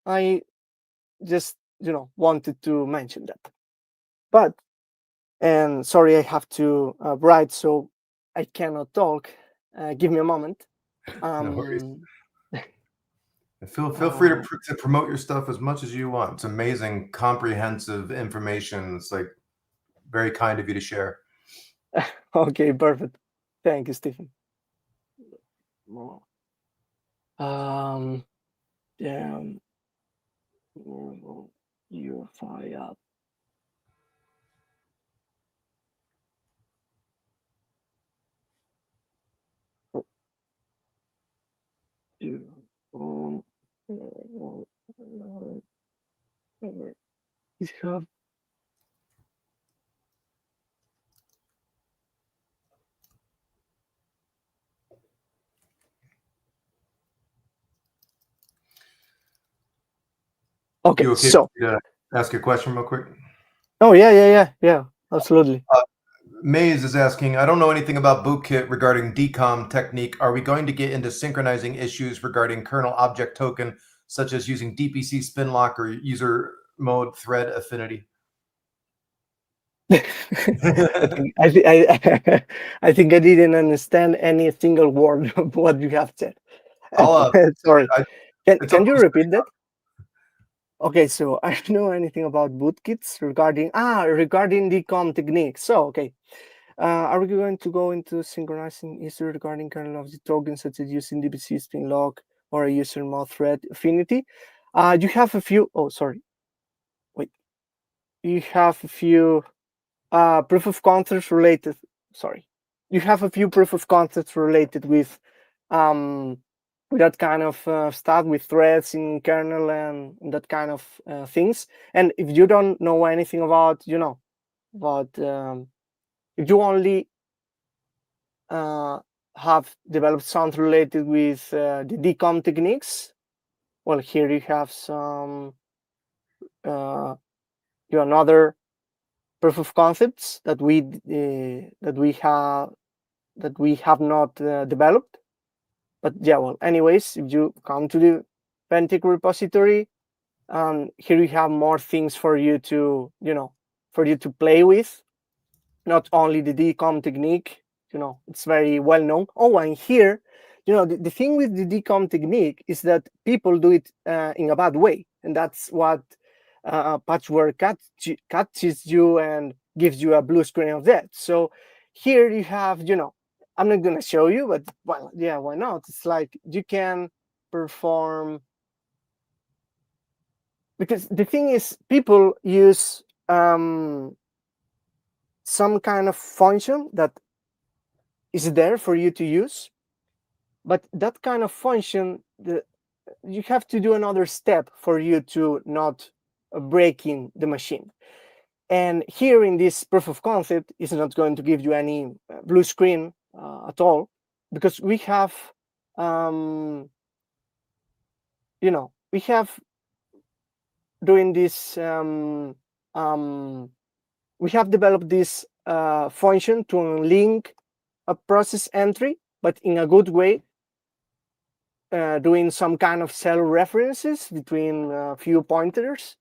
I just wanted to mention that. But and sorry, I have to write, so I cannot talk. Give me a moment. No worries. Feel free to promote your stuff as much as you want. It's amazing, comprehensive information. It's like very kind of you to share. Okay, perfect. Thank you, Stephen. Yeah, UEFI app. Okay, so ask your question real quick. Oh yeah, absolutely. Maze is asking, I don't know anything about Bootkit regarding decom technique. Are we going to get into synchronizing issues regarding kernel object token, such as using DPC spin lock or user mode thread affinity? I think I didn't understand any single word of what you have said. Sorry. Can you repeat that? Okay, so I don't know anything about bootkits regarding decom technique. So okay, are we going to go into synchronizing issue regarding kernel of the token, such as using DPC spin lock or a user mode thread affinity? You have a few. Oh, sorry. Wait. You have a few proof of concepts related. Sorry. You have a few proof of concepts related with that kind of stuff, with threads in kernel and that kind of things. And if you don't know anything about, if you only have developed something related with the decom techniques, well, here you have some another proof of concepts that we have not developed. But yeah, well, anyways, if you come to the Pentic repository, here you have more things for you to play with. Not only the decom technique, it's very well known. Oh, and here, the thing with the decom technique is that people do it in a bad way, and that's what patchwork catches you and gives you a blue screen of death. So here you have, I'm not going to show you, but well, yeah, why not? It's like you can perform, because the thing is, people use some kind of function that is there for you to use, but that kind of function, you have to do another step for you to not breaking the machine. And here in this proof of concept, is not going to give you any blue screen at all, because we have we have doing this. We have developed this function to link a process entry, but in a good way, doing some kind of cell references between a few pointers,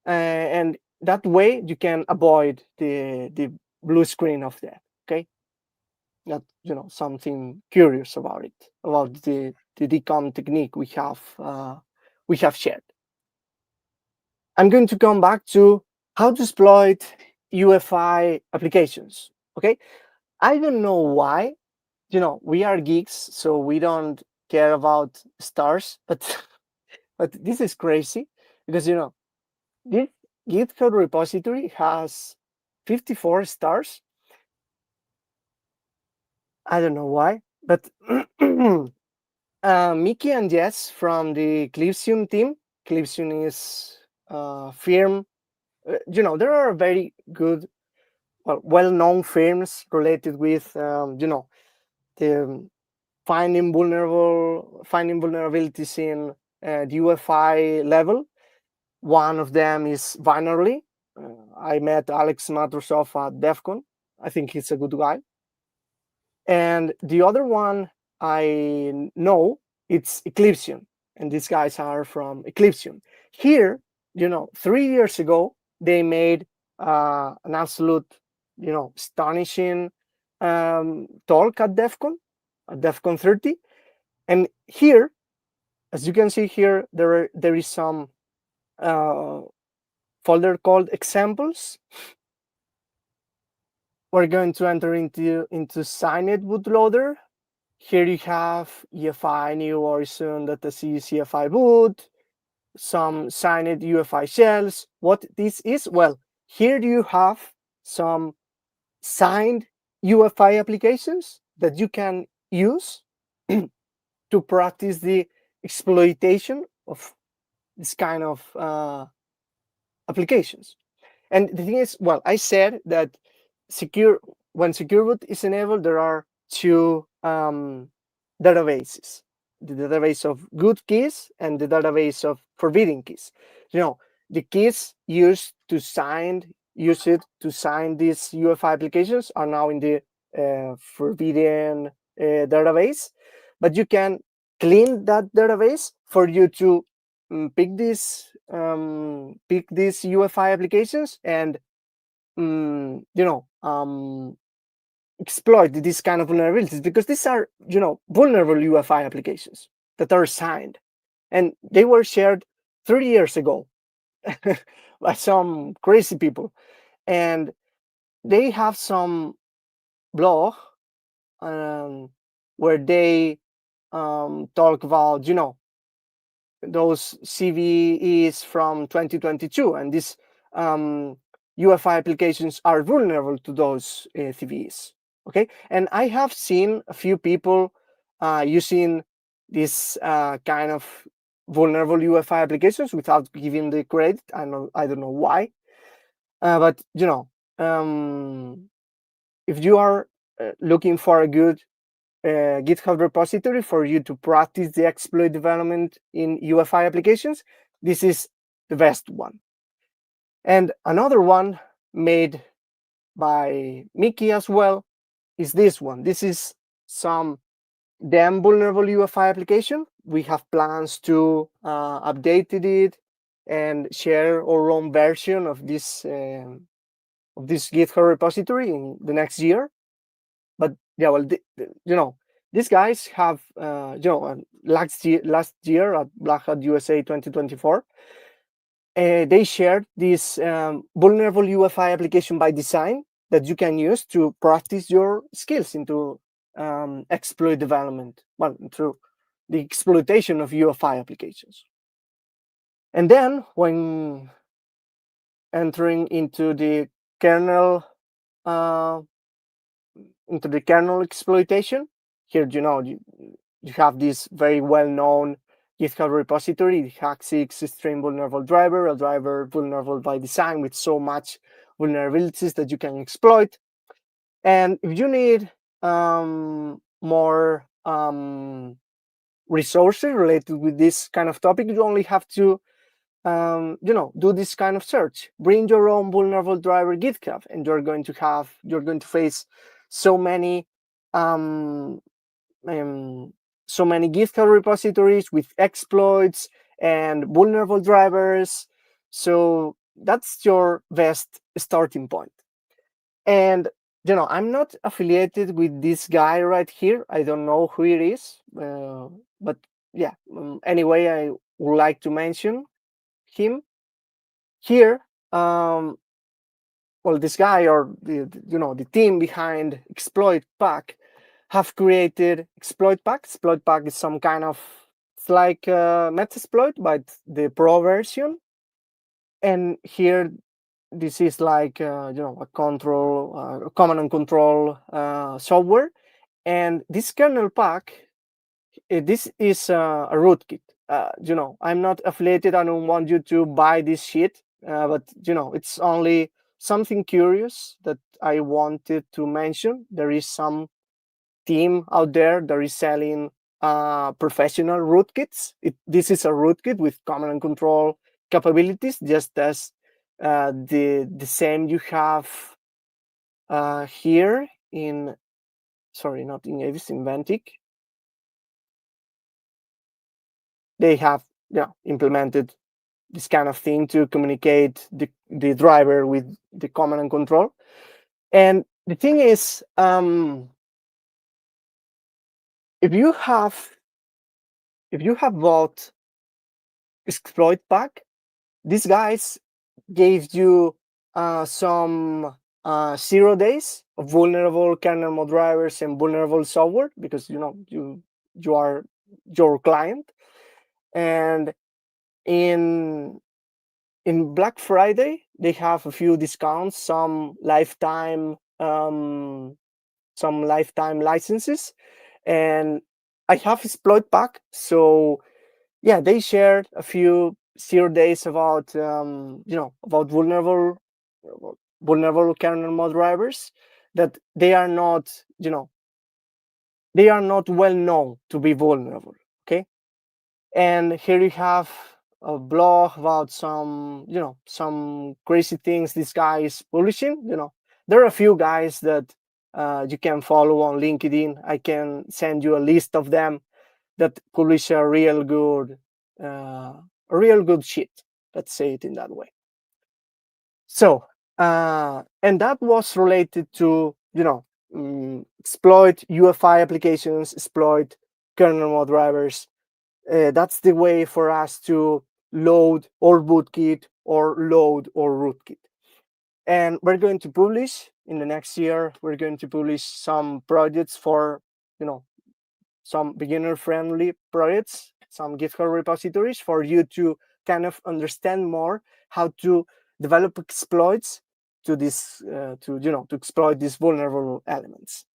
and that way you can avoid the blue screen of that. Okay, that something curious about it, about the decom technique we have shared. I'm going to come back to how to exploit UEFI applications. Okay, I don't know why. We are geeks, so we don't care about stars, but but this is crazy because this GitHub repository has 54 stars. I don't know why, but Mickey and Jess from the Clipsium team. Clipsium is firm. There are very good, well-known firms related with the finding vulnerabilities in the UEFI level. One of them is Binarly. I met Alex Matrosov at DEF CON. I think he's a good guy. And the other one I know, it's Eclipsium. And these guys are from Eclipsium. Here, 3 years ago, they made an absolute, astonishing talk at DEF CON 30. And here, as you can see here, there is some folder called examples. We're going to enter into Signed bootloader. Here you have UEFI new Horizon .c CFI boot, some signed UEFI shells. What this is? Well, here you have some signed UEFI applications that you can use to practice the exploitation of this kind of applications. And the thing is, well, I said that when secure boot is enabled, there are two databases: the database of good keys and the database of forbidden keys. The keys used to sign these UEFI applications are now in the forbidden database, but you can clean that database for you to pick these UEFI applications and exploit this kind of vulnerabilities, because these are vulnerable UEFI applications that are signed, and they were shared 3 years ago by some crazy people, and they have some blog where they talk about those CVEs from 2022, and these UEFI applications are vulnerable to those CVEs. Okay, and I have seen a few people using this kind of vulnerable UEFI applications without giving the credit. I don't know why, but if you are looking for a good GitHub repository for you to practice the exploit development in UEFI applications, this is the best one. And another one made by Mickey as well is this one. This is some damn vulnerable UEFI application. We have plans to update it and share our own version of this GitHub repository in the next year. But yeah, well, these guys have last year at Black Hat USA 2024. They shared this vulnerable UEFI application by design that you can use to practice your skills into exploit development, well, through the exploitation of UEFI applications. And then when entering into the kernel exploitation, here you have this very well-known GitHub repository, the hack6 stream vulnerable driver, a driver vulnerable by design with so much vulnerabilities that you can exploit. And if you need more resources related with this kind of topic, you only have to do this kind of search. Bring your own vulnerable driver GitHub, and you're going to face so many GitHub repositories with exploits and vulnerable drivers. So that's your best starting point. And I'm not affiliated with this guy right here. I don't know who it is, but yeah. Anyway, I would like to mention him here. Well, this guy, or the team behind Exploit Pack, have created Exploit Pack. Exploit Pack is some kind of, it's like Metasploit, but the pro version. And here, this is like a command and control software. And this kernel pack, this is a rootkit. I'm not affiliated. I don't want you to buy this shit, but it's only something curious that I wanted to mention. There is some team out there that is selling professional rootkits. This is a rootkit with command and control capabilities, just as the same you have here in, sorry, not in Avis, in Ventic. They have implemented this kind of thing to communicate the driver with the command and control. And the thing is, if you have bought Exploit Pack, these guys gave you some 0 days of vulnerable Kernel-Mode drivers and vulnerable software, because you are your client. And in Black Friday, they have a few discounts, some lifetime licenses, and I have Exploit Pack, so yeah, they shared a few 0 days about about vulnerable Kernel-Mode drivers, that they are not well known to be vulnerable. Okay, and here you have a blog about some crazy things this guy is publishing. There are a few guys that you can follow on LinkedIn. I can send you a list of them that publish a real good shit. Let's say it in that way. So and that was related to exploit UEFI applications, exploit Kernel-Mode drivers. That's the way for us to load or Bootkit or load or Rootkit. And we're going to publish in the next year, we're going to publish some projects for, some beginner-friendly projects, some GitHub repositories for you to kind of understand more how to develop exploits to this, to exploit these vulnerable elements.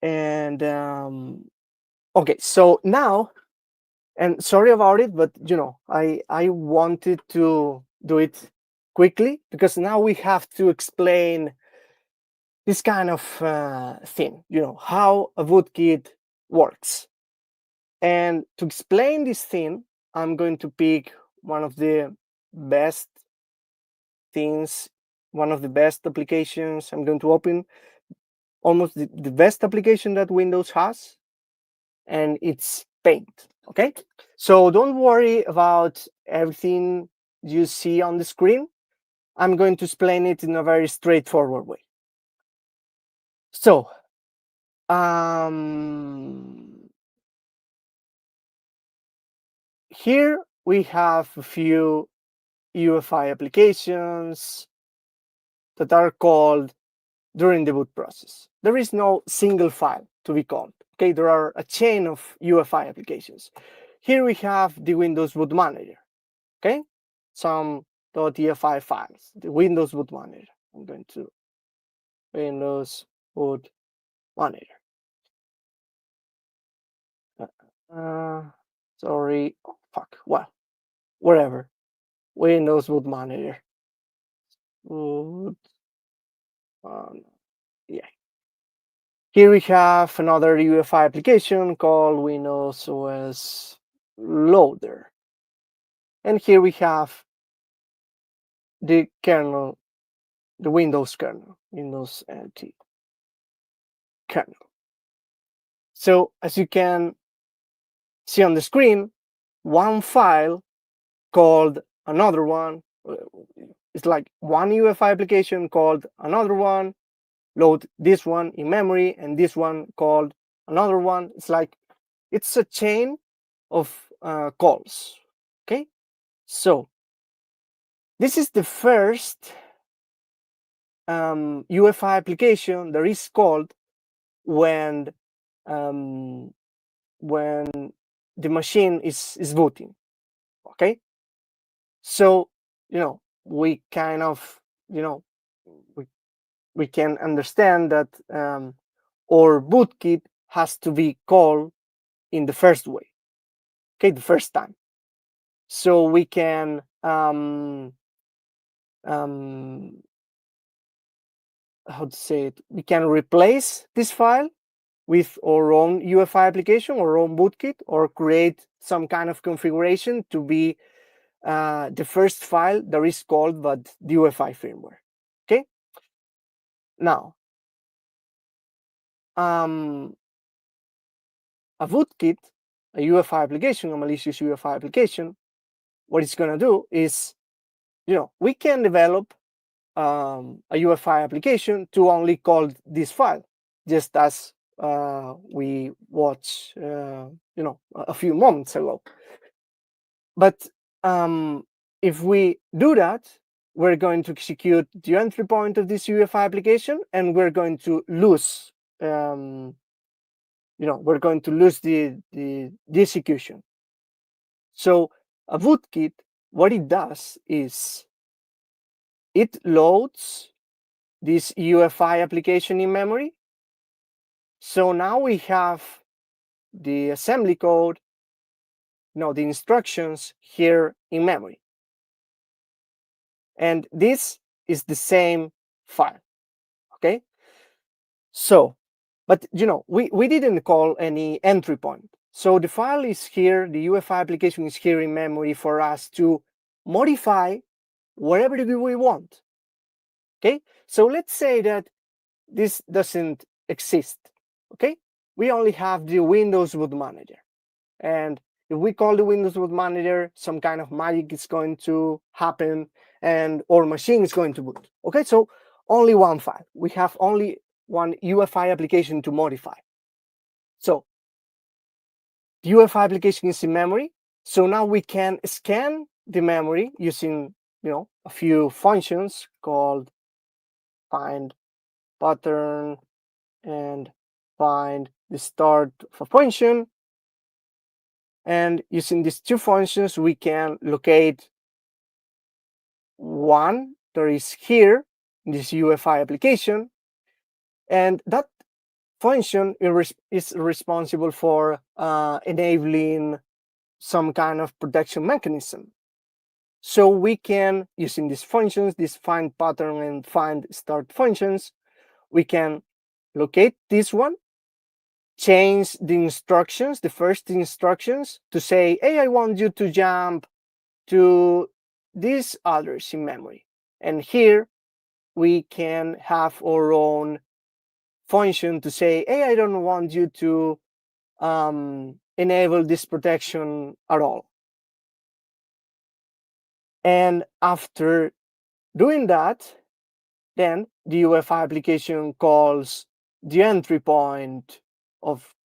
And okay, so now, and sorry about it, but I wanted to do it quickly, because now we have to explain this kind of thing, how a Bootkit works. And to explain this thing, I'm going to pick one of the best things, one of the best applications. I'm going to open almost the best application that Windows has, and it's Paint. Okay, so don't worry about everything you see on the screen. I'm going to explain it in a very straightforward way. So here we have a few UEFI applications that are called during the boot process. There is no single file to be called. Okay, there are a chain of UEFI applications. Here we have the Windows Boot Manager. Okay, some .efi files, the Windows Boot Manager. I'm going to Windows Boot Manager. Sorry, oh, fuck, well, wherever. Windows Boot Manager. Boot, yeah. Here we have another UEFI application called Windows OS Loader. And here we have the kernel, the Windows kernel, Windows NT kernel. So as you can see on the screen, one file called another one. It's like one UEFI application called another one, load this one in memory, and this one called another one. It's like, it's a chain of calls, okay? So this is the first UEFI application that is called when the machine is booting, okay? So, we kind of, we can understand that our bootkit has to be called in the first way, okay, the first time. So we can how to say it? We can replace this file with our own UEFI application, our own bootkit, or create some kind of configuration to be the first file that is called by the UEFI firmware. Okay. Now, a bootkit, a UEFI application, a malicious UEFI application, what it's going to do is, we can develop a UEFI application to only call this file, just as we watched, a few moments ago. But if we do that, we're going to execute the entry point of this UEFI application, and we're going to lose, we're going to lose the execution. So a bootkit, what it does is it loads this UEFI application in memory. So now we have the assembly code, the instructions here in memory. And this is the same file, okay? So, but we didn't call any entry point. So the file is here, the UEFI application is here in memory for us to modify wherever we want, okay? So let's say that this doesn't exist, okay? We only have the Windows Boot Manager. And if we call the Windows Boot Manager, some kind of magic is going to happen and our machine is going to boot. Okay, so only one file. We have only one UEFI application to modify. So the UEFI application is in memory. So now we can scan the memory using, a few functions called find pattern and find the start of a function. And using these two functions, we can locate one that is here in this UEFI application. And that function is responsible for enabling some kind of protection mechanism. So we can, using these functions, this find pattern and find start functions, we can locate this one, change the instructions, the first instructions, to say, hey, I want you to jump to these others in memory. And here we can have our own function to say, hey, I don't want you to enable this protection at all. And after doing that, then the UEFI application calls the entry point of,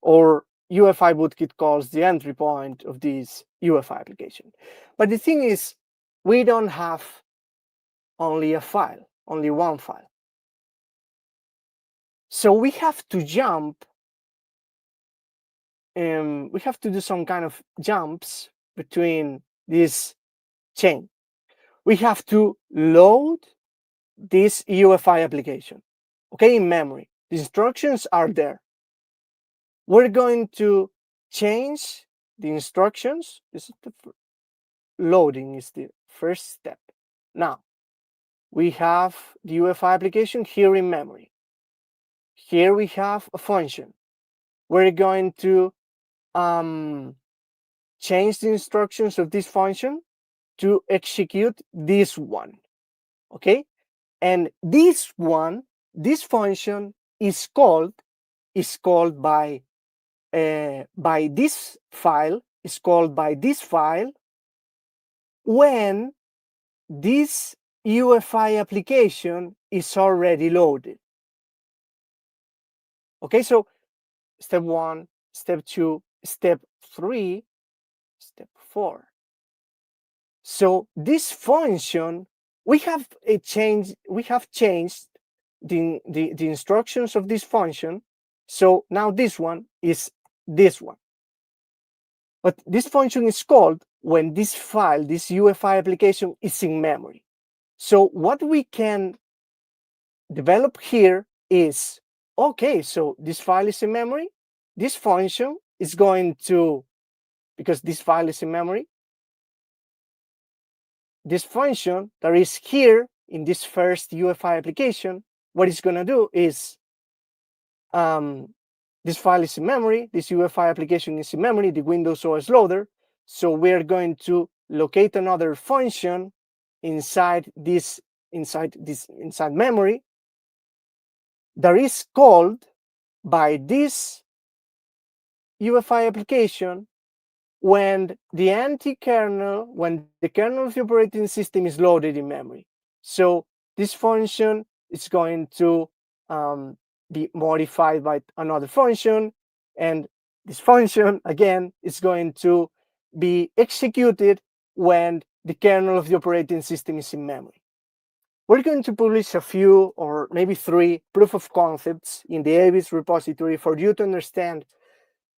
or UEFI bootkit calls the entry point of this UEFI application. But the thing is, we don't have only a file, only one file. So we have to jump, we have to do some kind of jumps between this chain. We have to load this UEFI application, okay, in memory. The instructions are there. We're going to change the instructions. This is the loading is the first step. Now, we have the UEFI application here in memory. here we have a function. We're going to change the instructions of this function to execute this one, okay? And this one, this function is called by this file, is called by this file when this UEFI application is already loaded. Okay, so step 1, step 2, step 3, step 4. So this function, we have changed the instructions of this function. So now this one is this one. But this function is called when this file, this UEFI application is in memory. So what we can develop here is, okay, so this file is in memory. This function is going to, because this file is in memory, this function that is here in this first UEFI application, what it's going to do is, this file is in memory, this UEFI application is in memory, the Windows OS loader. So we're going to locate another function inside memory that is called by this UEFI application when the kernel of the operating system is loaded in memory. So this function is going to be modified by another function, and this function again is going to be executed when the kernel of the operating system is in memory. We're going to publish a few or maybe 3 proof of concepts in the ABIS repository for you to understand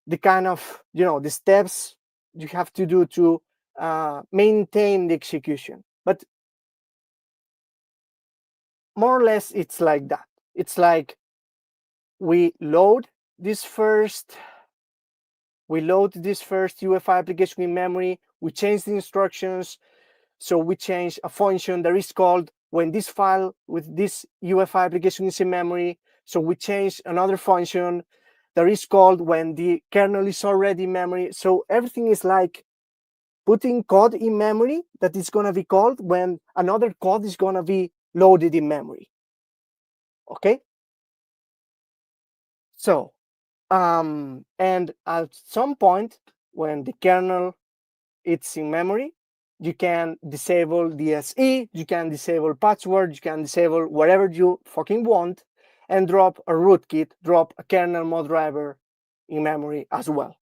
the kind of, the steps you have to do to maintain the execution. But more or less, it's like that. It's like we load this first UEFI application in memory. We change the instructions. So we change a function that is called when this file with this UEFI application is in memory. So we change another function that is called when the kernel is already in memory. So everything is like putting code in memory that is going to be called when another code is going to be loaded in memory. Okay? So, and at some point when the kernel it's in memory, you can disable DSE, you can disable password, you can disable whatever you fucking want, and drop a rootkit, drop a Kernel-Mode driver in memory as well.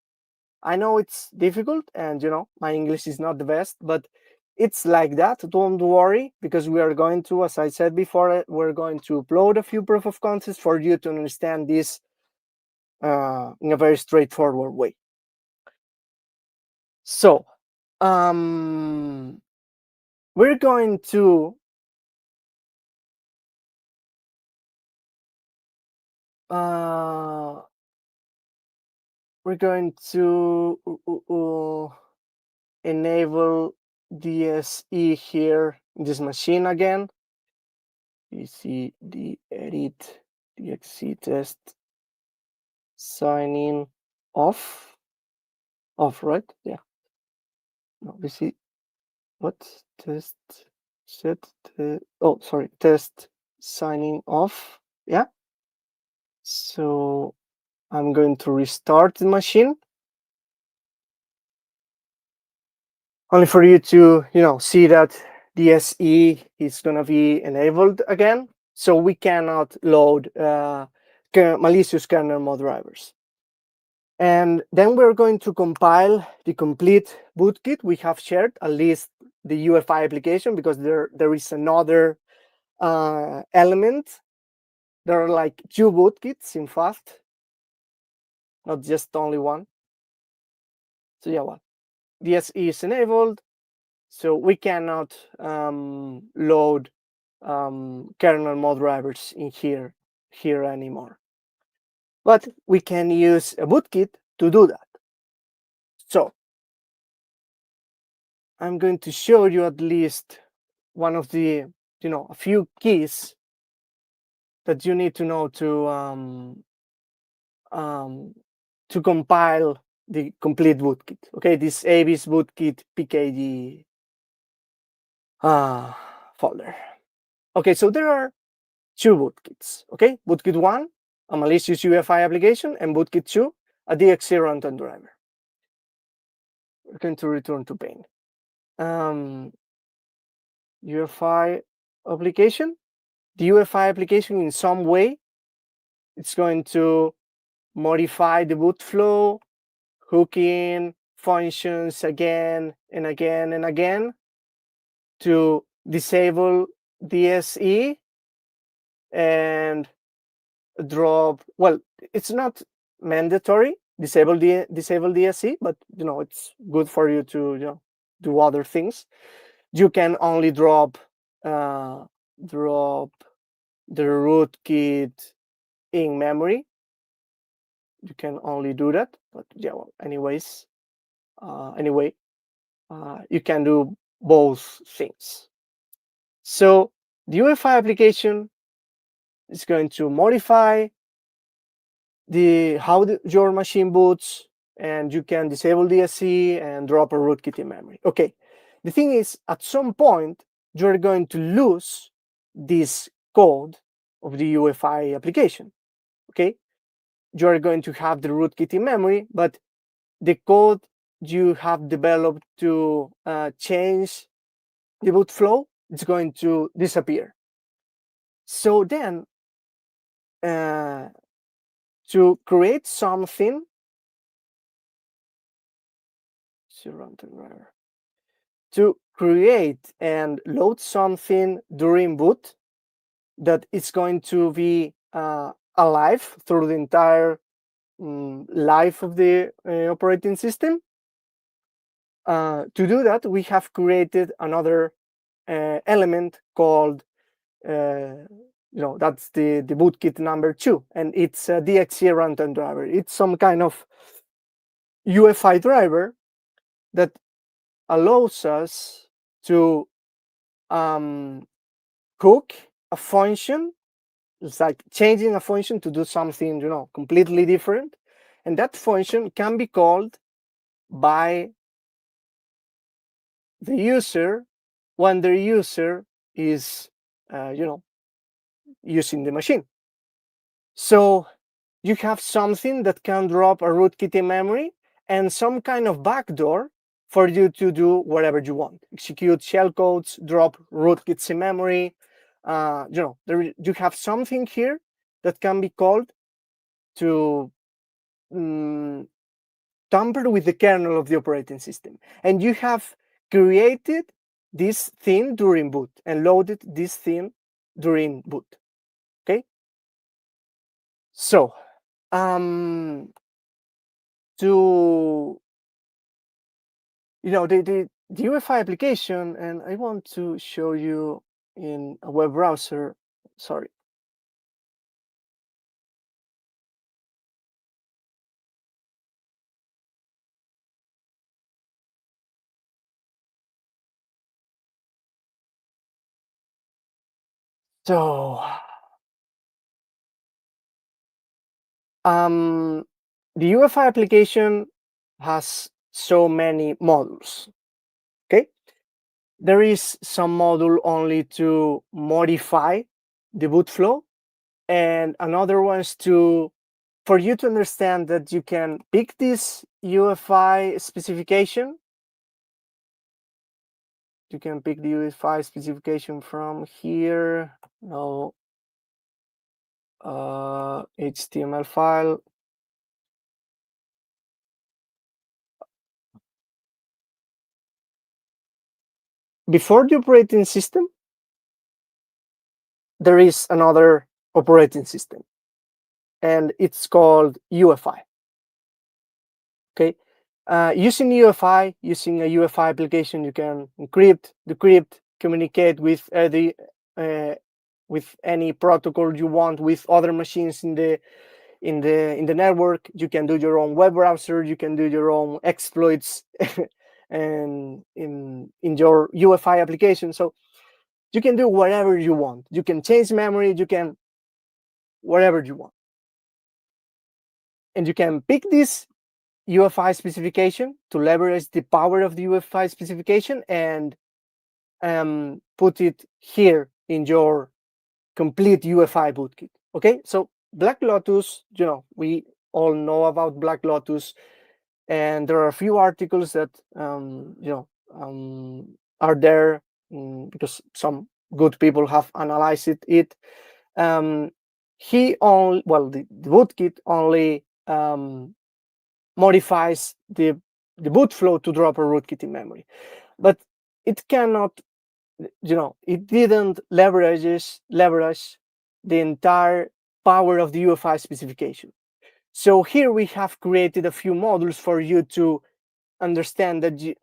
I know it's difficult, and my English is not the best, but it's like that. Don't worry, because we are going to, as I said before, we're going to upload a few proof of concepts for you to understand this in a very straightforward way. So, we're going to enable DSE here in this machine again. PC the edit DXE test signing off, right? Yeah. No, we see what test set test signing off. Yeah. So I'm going to restart the machine only for you to see that DSE is going to be enabled again, so we cannot load malicious Kernel-Mode drivers. And then we're going to compile the complete bootkit. We have shared at least the UEFI application, because there is another element. There are like 2 bootkits, in fact, not just only one. So yeah, well, DSE is enabled, so we cannot load Kernel-Mode drivers in here anymore. But we can use a bootkit to do that. So I'm going to show you at least one of the, a few keys that you need to know to compile the complete bootkit. Okay, this ABIS bootkit pkg folder. Okay, so there are two bootkits. Okay, bootkit 1, a malicious UEFI application, and bootkit 2, a DXC runtime driver. We're going to return to paint. UEFI application. The UEFI application, in some way, it's going to modify the boot flow, hook in functions again and again and again to disable DSE and drop. Well, it's not mandatory disable DSE, but it's good for you to do other things. You can only drop the rootkit in memory. You can only do that, but yeah, well, anyways, you can do both things. So the UEFI application is going to modify how your machine boots, and you can disable DSC and drop a rootkit in memory. Okay, the thing is, at some point, you're going to lose this code of the UEFI application. Okay, you're going to have the rootkit in memory, but the code you have developed to change the boot flow is going to disappear. So then, to create something, to create and load something during boot that is going to be alive through the entire life of the operating system. To do that, we have created another element called that's the bootkit number 2, and it's a DXC runtime driver. It's some kind of UEFI driver that allows us to hook a function. It's like changing a function to do something completely different, and that function can be called by the user when the user is using the machine. So you have something that can drop a rootkit in memory and some kind of backdoor for you to do whatever you want. Execute shellcodes, drop rootkits in memory. You have something here that can be called to tamper with the kernel of the operating system. And you have created this thing during boot and loaded this thing during boot. Okay? So, to the UEFI application, and I want to show you in a web browser. Sorry. So, the UEFI application has so many modules. Okay, there is some module only to modify the boot flow, and another one's for you to understand that you can pick this UEFI specification. You can pick the UEFI specification from here. No, HTML file. Before the operating system, there is another operating system, and it's called UEFI. Okay, using UEFI, using a UEFI application, you can encrypt, decrypt, communicate with any protocol you want with other machines in the network. You can do your own web browser. You can do your own exploits, and in your UEFI application. So you can do whatever you want. You can change memory. You can whatever you want. And you can pick this UEFI specification to leverage the power of the UEFI specification and put it here in your complete UEFI bootkit. Okay, so Black Lotus, we all know about Black Lotus, and there are a few articles that are there because some good people have analyzed it. The bootkit only modifies the boot flow to drop a rootkit in memory, but it cannot, it didn't leverage the entire power of the UEFI specification. So here we have created a few modules for you to understand that the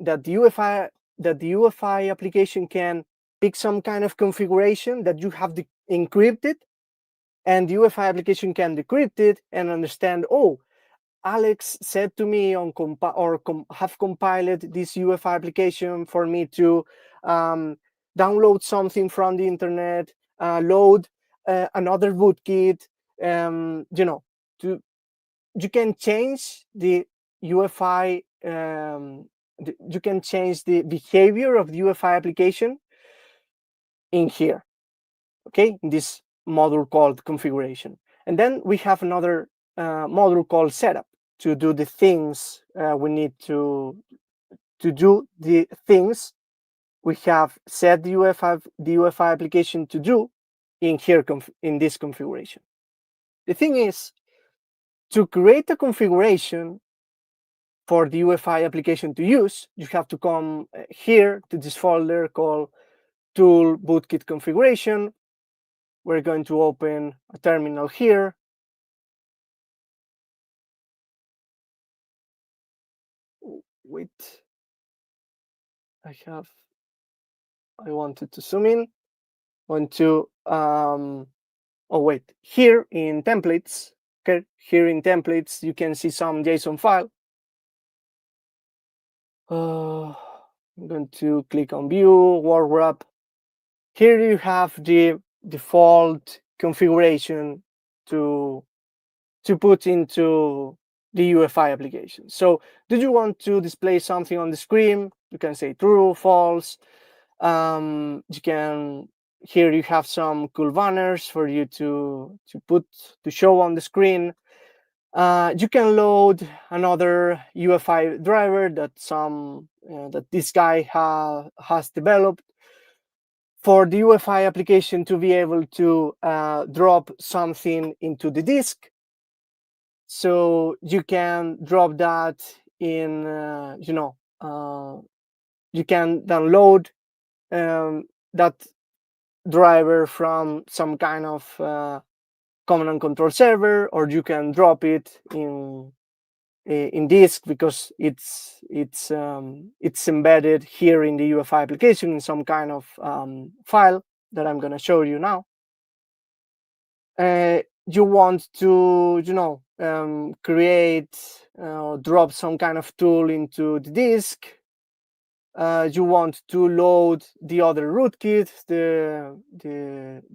UEFI application can pick some kind of configuration that you have encrypted, and the UEFI application can decrypt it and understand, oh, Alex said to me have compiled this UEFI application for me to download something from the internet, load another bootkit. You can change the UEFI. You can change the behavior of the UEFI application in here. Okay, in this module called configuration, and then we have another module called setup to do the things we need to do the things we have set the UEFI application to do in here in this configuration. The thing is, to create a configuration for the UEFI application to use, you have to come here to this folder called tool bootkit configuration. We're going to open a terminal here. Wait, I wanted to zoom in. Here in templates, okay, here in templates, you can see some JSON file. I'm going to click on view, word wrap. Here you have the default configuration to put into the UEFI application. So do you want to display something on the screen? You can say true, false. Here you have some cool banners for you to show on the screen. You can load another UEFI driver that this guy has developed for the UEFI application to be able to drop something into the disk. So you can drop that in, you can download that driver from some kind of command and control server, or you can drop it in disk because it's embedded here in the UEFI application in some kind of file that I'm going to show you now. You want to create drop some kind of tool into the disk. You want to load the other rootkit, the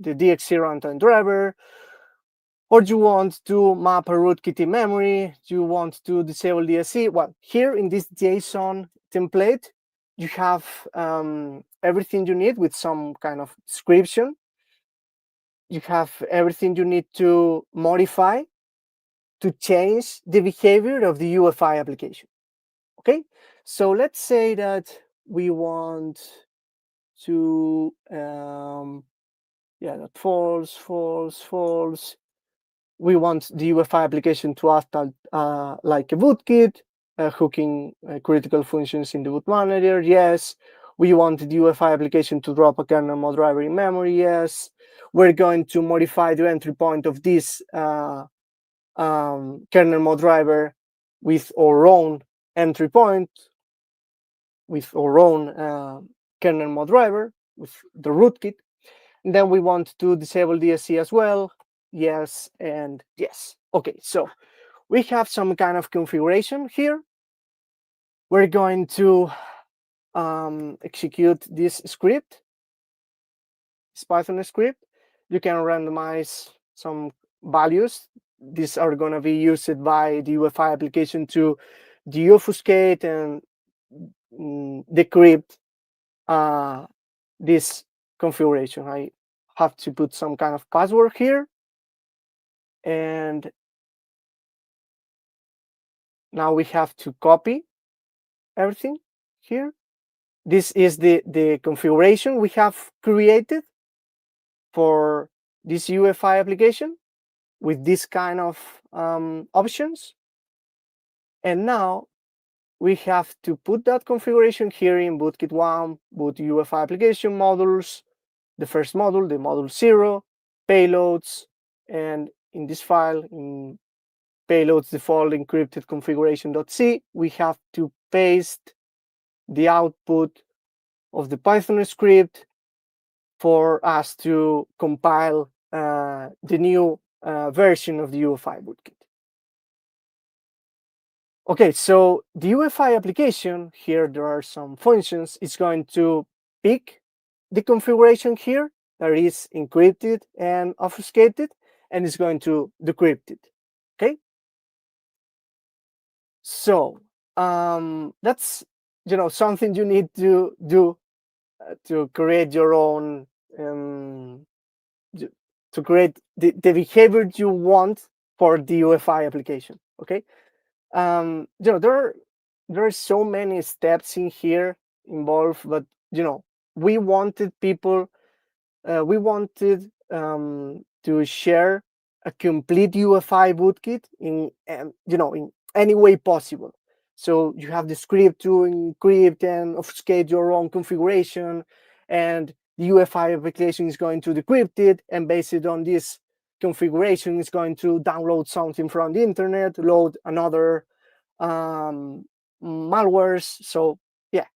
DXC runtime driver, or you want to map a rootkit in memory. You want to disable DSC. Well, here in this JSON template, you have everything you need with some kind of description. You have everything you need to modify to change the behavior of the UEFI application. Okay, so let's say that we want to, that false. We want the UEFI application to act like a bootkit, hooking critical functions in the boot manager. Yes. We want the UEFI application to drop a Kernel-Mode driver in memory. Yes. We're going to modify the entry point of this Kernel-Mode driver with our own entry point, with our own Kernel-Mode driver, with the rootkit. And then we want to disable DSC as well. Yes and yes. Okay, so we have some kind of configuration here. We're going to execute this script, this Python script. You can randomize some values. These are going to be used by the UEFI application to deobfuscate and decrypt this configuration. I have to put some kind of password here, and now we have to copy everything here. This is the configuration we have created for this UEFI application with this kind of options. And now we have to put that configuration here in Bootkit 1, boot UEFI application modules, the first module, the module 0, payloads, and in this file, in payloads default encrypted configuration.c, we have to paste the output of the Python script for us to compile the new version of the UEFI Bootkit. Okay, so the UEFI application, here there are some functions. It's going to pick the configuration here that is encrypted and obfuscated, and it's going to decrypt it. Okay, so that's something you need to do to create your own to create the behavior you want for the UEFI application. Okay, there are so many steps in here involved, but we wanted people, we wanted to share a complete UEFI bootkit in in any way possible. So you have the script to encrypt and obfuscate your own configuration, and the UEFI application is going to decrypt it, and based on this configuration, is going to download something from the internet, load another malwares. So yeah,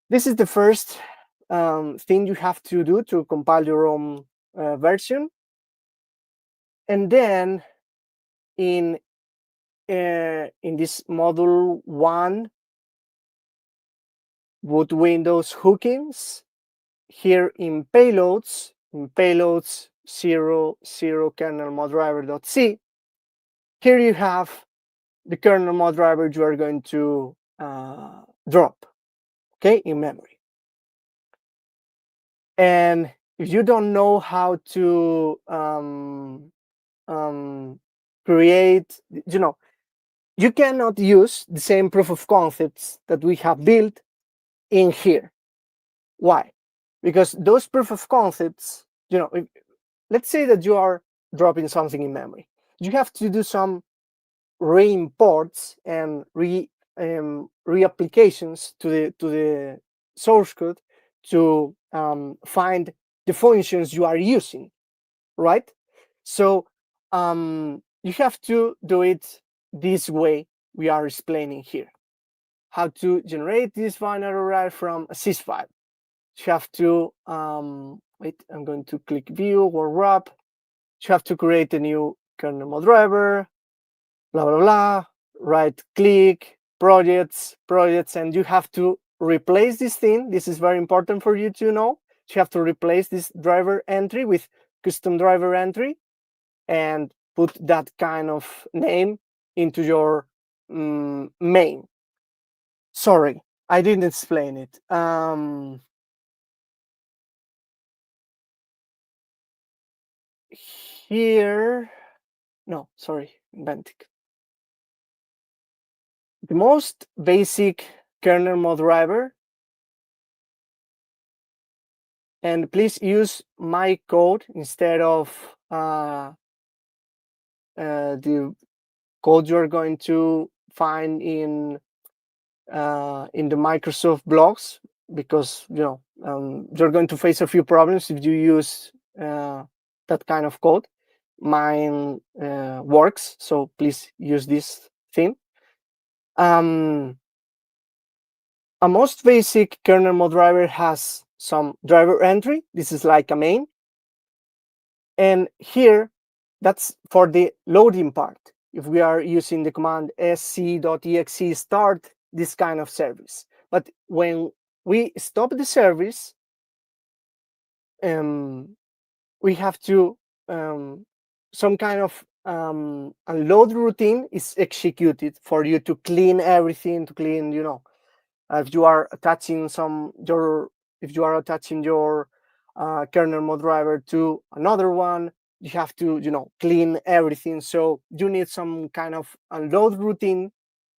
this is the first thing you have to do to compile your own version. And then in this module 1, boot Windows hookings, here in payloads 0 kernel-mode driver.c, here you have the kernel-mode driver you are going to drop, okay, in memory. And if you don't know how to create, you cannot use the same proof of concepts that we have built in here. Why? Because those proof of concepts, let's say that you are dropping something in memory. You have to do some re-imports and re-applications to the source code to find the functions you are using, right? So you have to do it this way we are explaining here. How to generate this binary array from a sys file. You have to, wait, I'm going to click view or wrap. You have to create a new kernel-mode driver, blah, blah, blah, right click, projects, and you have to replace this thing. This is very important for you to know. You have to replace this driver entry with custom driver entry and put that kind of name into your main. Sorry, I didn't explain it. Here, no, sorry, Bentic. The most basic kernel-mode driver, and please use my code instead of the code you're going to find in the Microsoft blogs, because you're going to face a few problems if you use that kind of code. Mine works, so please use this theme. A most basic kernel-mode driver has some driver entry. This is like a main. And here, that's for the loading part. If we are using the command sc.exe start this kind of service. But when we stop the service, we have to some kind of unload routine is executed for you to clean everything, to clean, if you are attaching your Kernel-Mode driver to another one, you have to, clean everything. So you need some kind of unload routine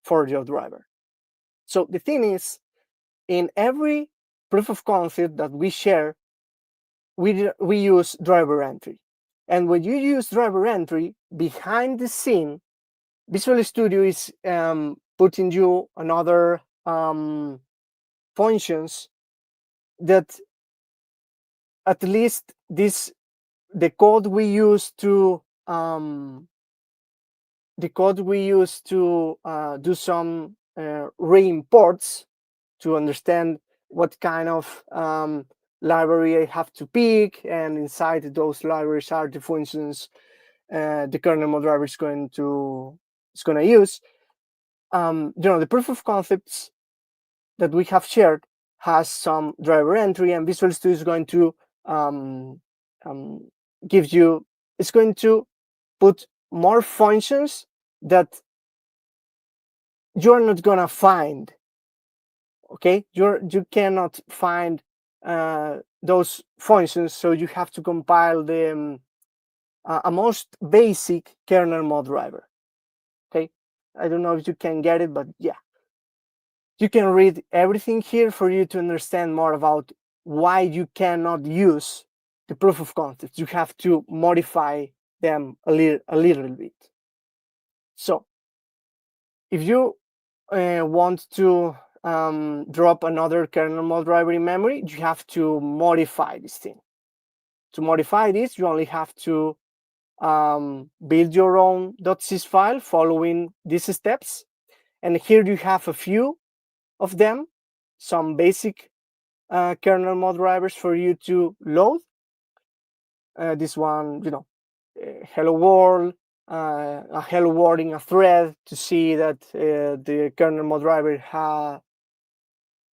for your driver. So the thing is, in every proof of concept that we share, we use driver entry. And when you use driver entry, behind the scene, Visual Studio is putting you another functions that at least the code we use to do some re-imports to understand what kind of library I have to pick, and inside those libraries are the functions the Kernel-Mode driver is going to use. The proof of concepts that we have shared has some driver entry, and Visual Studio is going to it's going to put more functions that you're not gonna find. Okay, you cannot find those functions, so you have to compile the a most basic Kernel-Mode driver. Okay, I don't know if you can get it, but yeah, you can read everything here for you to understand more about why you cannot use the proof of concepts. You have to modify them a little bit. So if you want to drop another Kernel-Mode driver in memory, you have to modify this thing. To modify this, you only have to build your own .sys file following these steps. And here you have a few of them, some basic Kernel-Mode drivers for you to load. This one, hello world, a hello world in a thread to see that the Kernel-Mode driver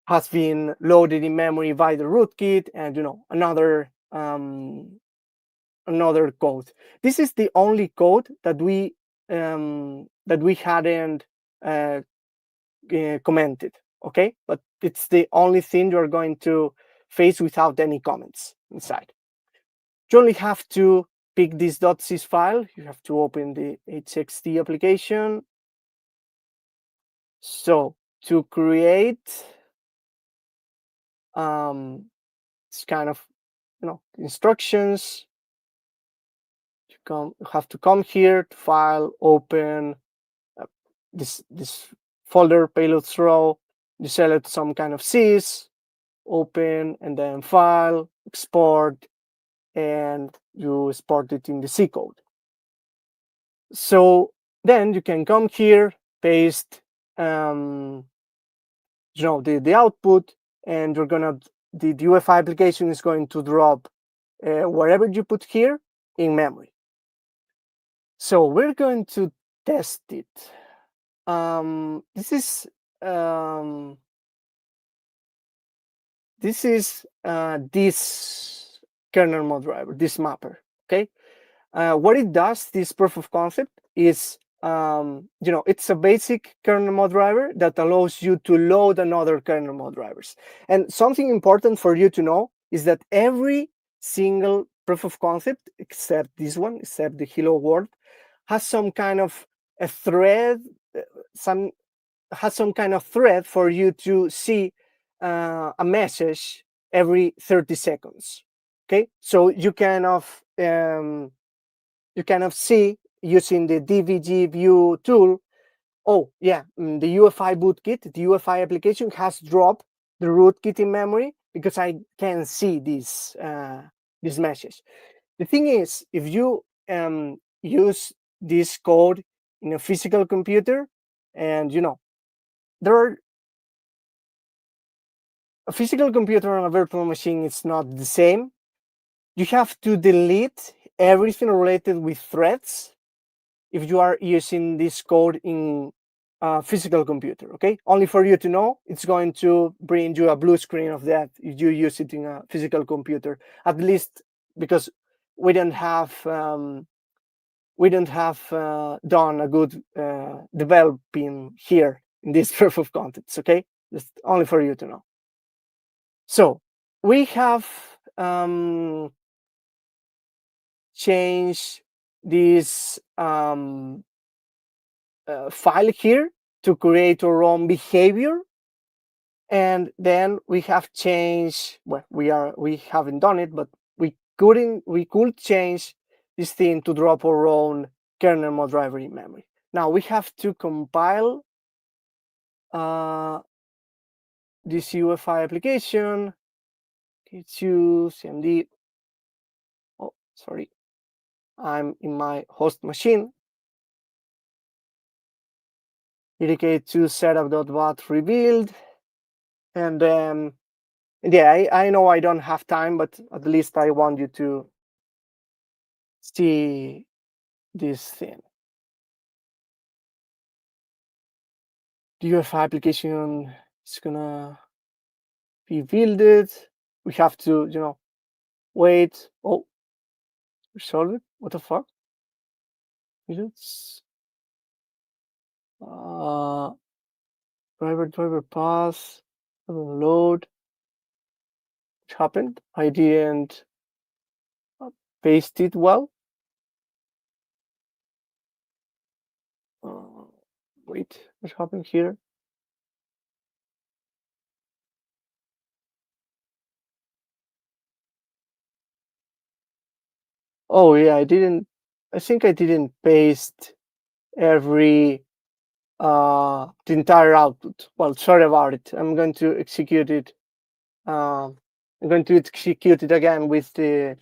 has been loaded in memory by the rootkit, and another code. This is the only code that we hadn't commented. Okay, but it's the only thing you're going to face without any comments inside. You only have to pick this .sys file. You have to open the HXT application. So to create this kind of instructions, you have to come here to file, open this folder, payload throw. You select some kind of sys, open, and then file, export, and you export it in the C code. So then you can come here, paste the output, and the UEFI application is going to drop wherever you put here in memory. So we're going to test it. This is this Kernel-Mode driver, this mapper. Okay, what it does, this proof of concept, is it's a basic Kernel-Mode driver that allows you to load another Kernel-Mode drivers. And something important for you to know is that every single proof of concept, except this one, except the hello world, has some kind of a thread, has some kind of thread for you to see a message every 30 seconds. Okay, so you kind of see using the DVG view tool. Oh yeah, the UEFI Bootkit, the UEFI application has dropped the rootkit in memory because I can see this message. The thing is, if you use this code in a physical computer, and a physical computer and a virtual machine is not the same. You have to delete everything related with threads if you are using this code in a physical computer. Okay, only for you to know, it's going to bring you a blue screen of that if you use it in a physical computer, at least because we don't have we don't have done a good developing here in this proof of concepts, okay? Just only for you to know. So we have changed this file here to create our own behavior. And then we have changed, well, we haven't done it, but we could change this thing to drop our own Kernel-Mode driver in memory. Now we have to compile this UEFI application. K2 cmd. Oh, sorry, I'm in my host machine. K2 setup.bat rebuild, and yeah, I know I don't have time, but at least I want you to see this thing. The UEFI application is gonna be builded. We have to, wait. Oh, resolve it. What the fuck? It's driver path doesn't load. What happened? I didn't paste it well. Wait, what happened here? Oh yeah, I think I didn't paste the entire output. Well, sorry about it. I'm going to execute it. I'm going to execute it again with the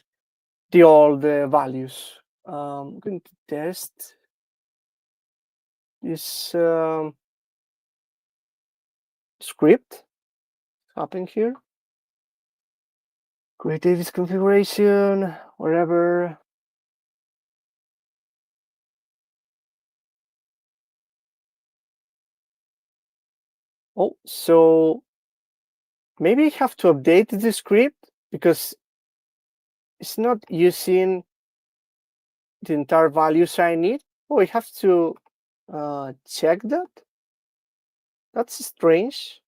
old values. I'm going to test this script happening here. Create Davis configuration, wherever. Oh, so maybe I have to update the script because it's not using the entire values I need. Oh, I have to check that. That's strange.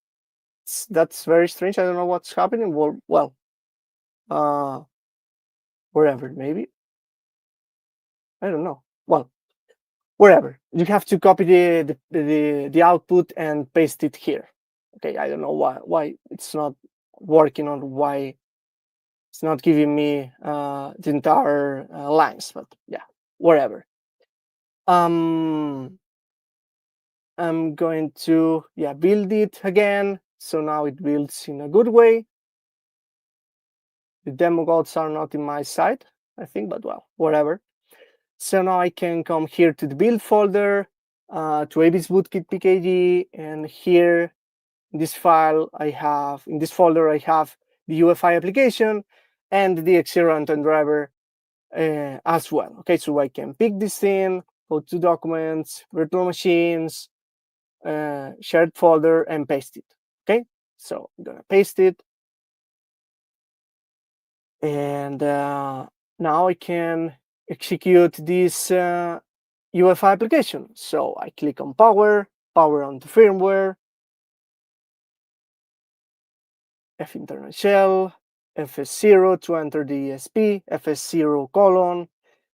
That's very strange. I don't know what's happening. Well, wherever, maybe. I don't know. Well, wherever. You have to copy the output and paste it here. Okay, I don't know why it's not working or why it's not giving me the entire lines, but yeah, wherever. I'm going to build it again. So now it builds in a good way. The demo codes are not in my side, I think, but well, whatever. So now I can come here to the build folder, to AB's Bootkit pkg, and here in this file in this folder I have the UEFI application and the X0 runtime driver as well. Okay, so I can pick this thing, go to documents, virtual machines, shared folder, and paste it. Okay, so I'm gonna paste it, and now I can execute this UEFI application. So I click on power on the firmware, F internal shell, fs0 to enter the ESP, fs0 colon,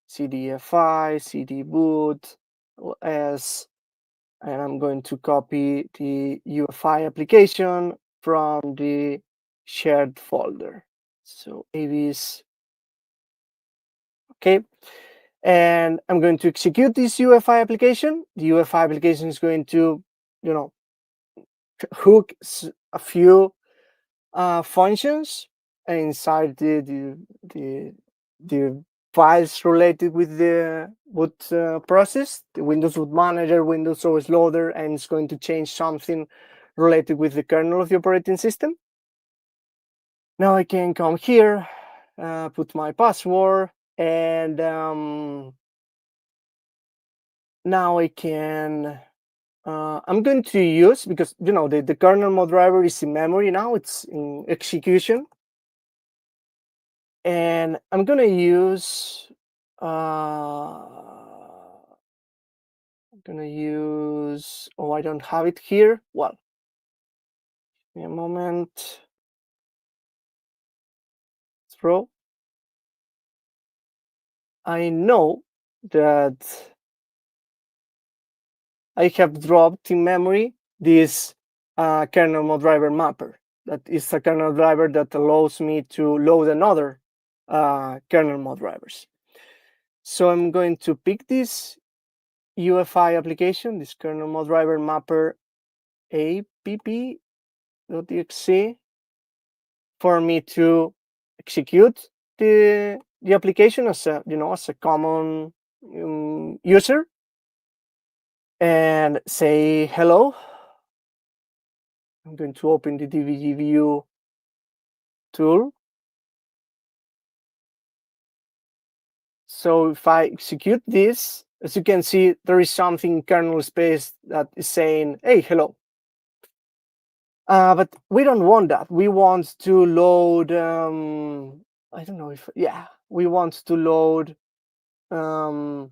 cdfi, cd boot, s, and I'm going to copy the UEFI application from the shared folder. So AVs, okay. And I'm going to execute this UEFI application. The UEFI application is going to, hook a few functions inside the files related with the boot process, the Windows Boot Manager, Windows OS Loader, and it's going to change something related with the kernel of the operating system. Now I can come here, put my password, and now I can. I'm going to use, because the Kernel-Mode driver is in memory now, it's in execution, and I'm going to use I'm gonna use, oh, I don't have it here. Well, give me a moment. Throw. I know that I have dropped in memory this Kernel-Mode driver mapper. That is a kernel driver that allows me to load another Kernel-Mode drivers. So I'm going to pick this UEFI application, this Kernel-Mode driver mapper app.exe, for me to execute the application as a as a common user, and say hello. I'm going to open the DVD view tool. So if I execute this, as you can see, there is something in kernel space that is saying, hey, hello. But we don't want that. We want to load, I don't know if, yeah, we want to load the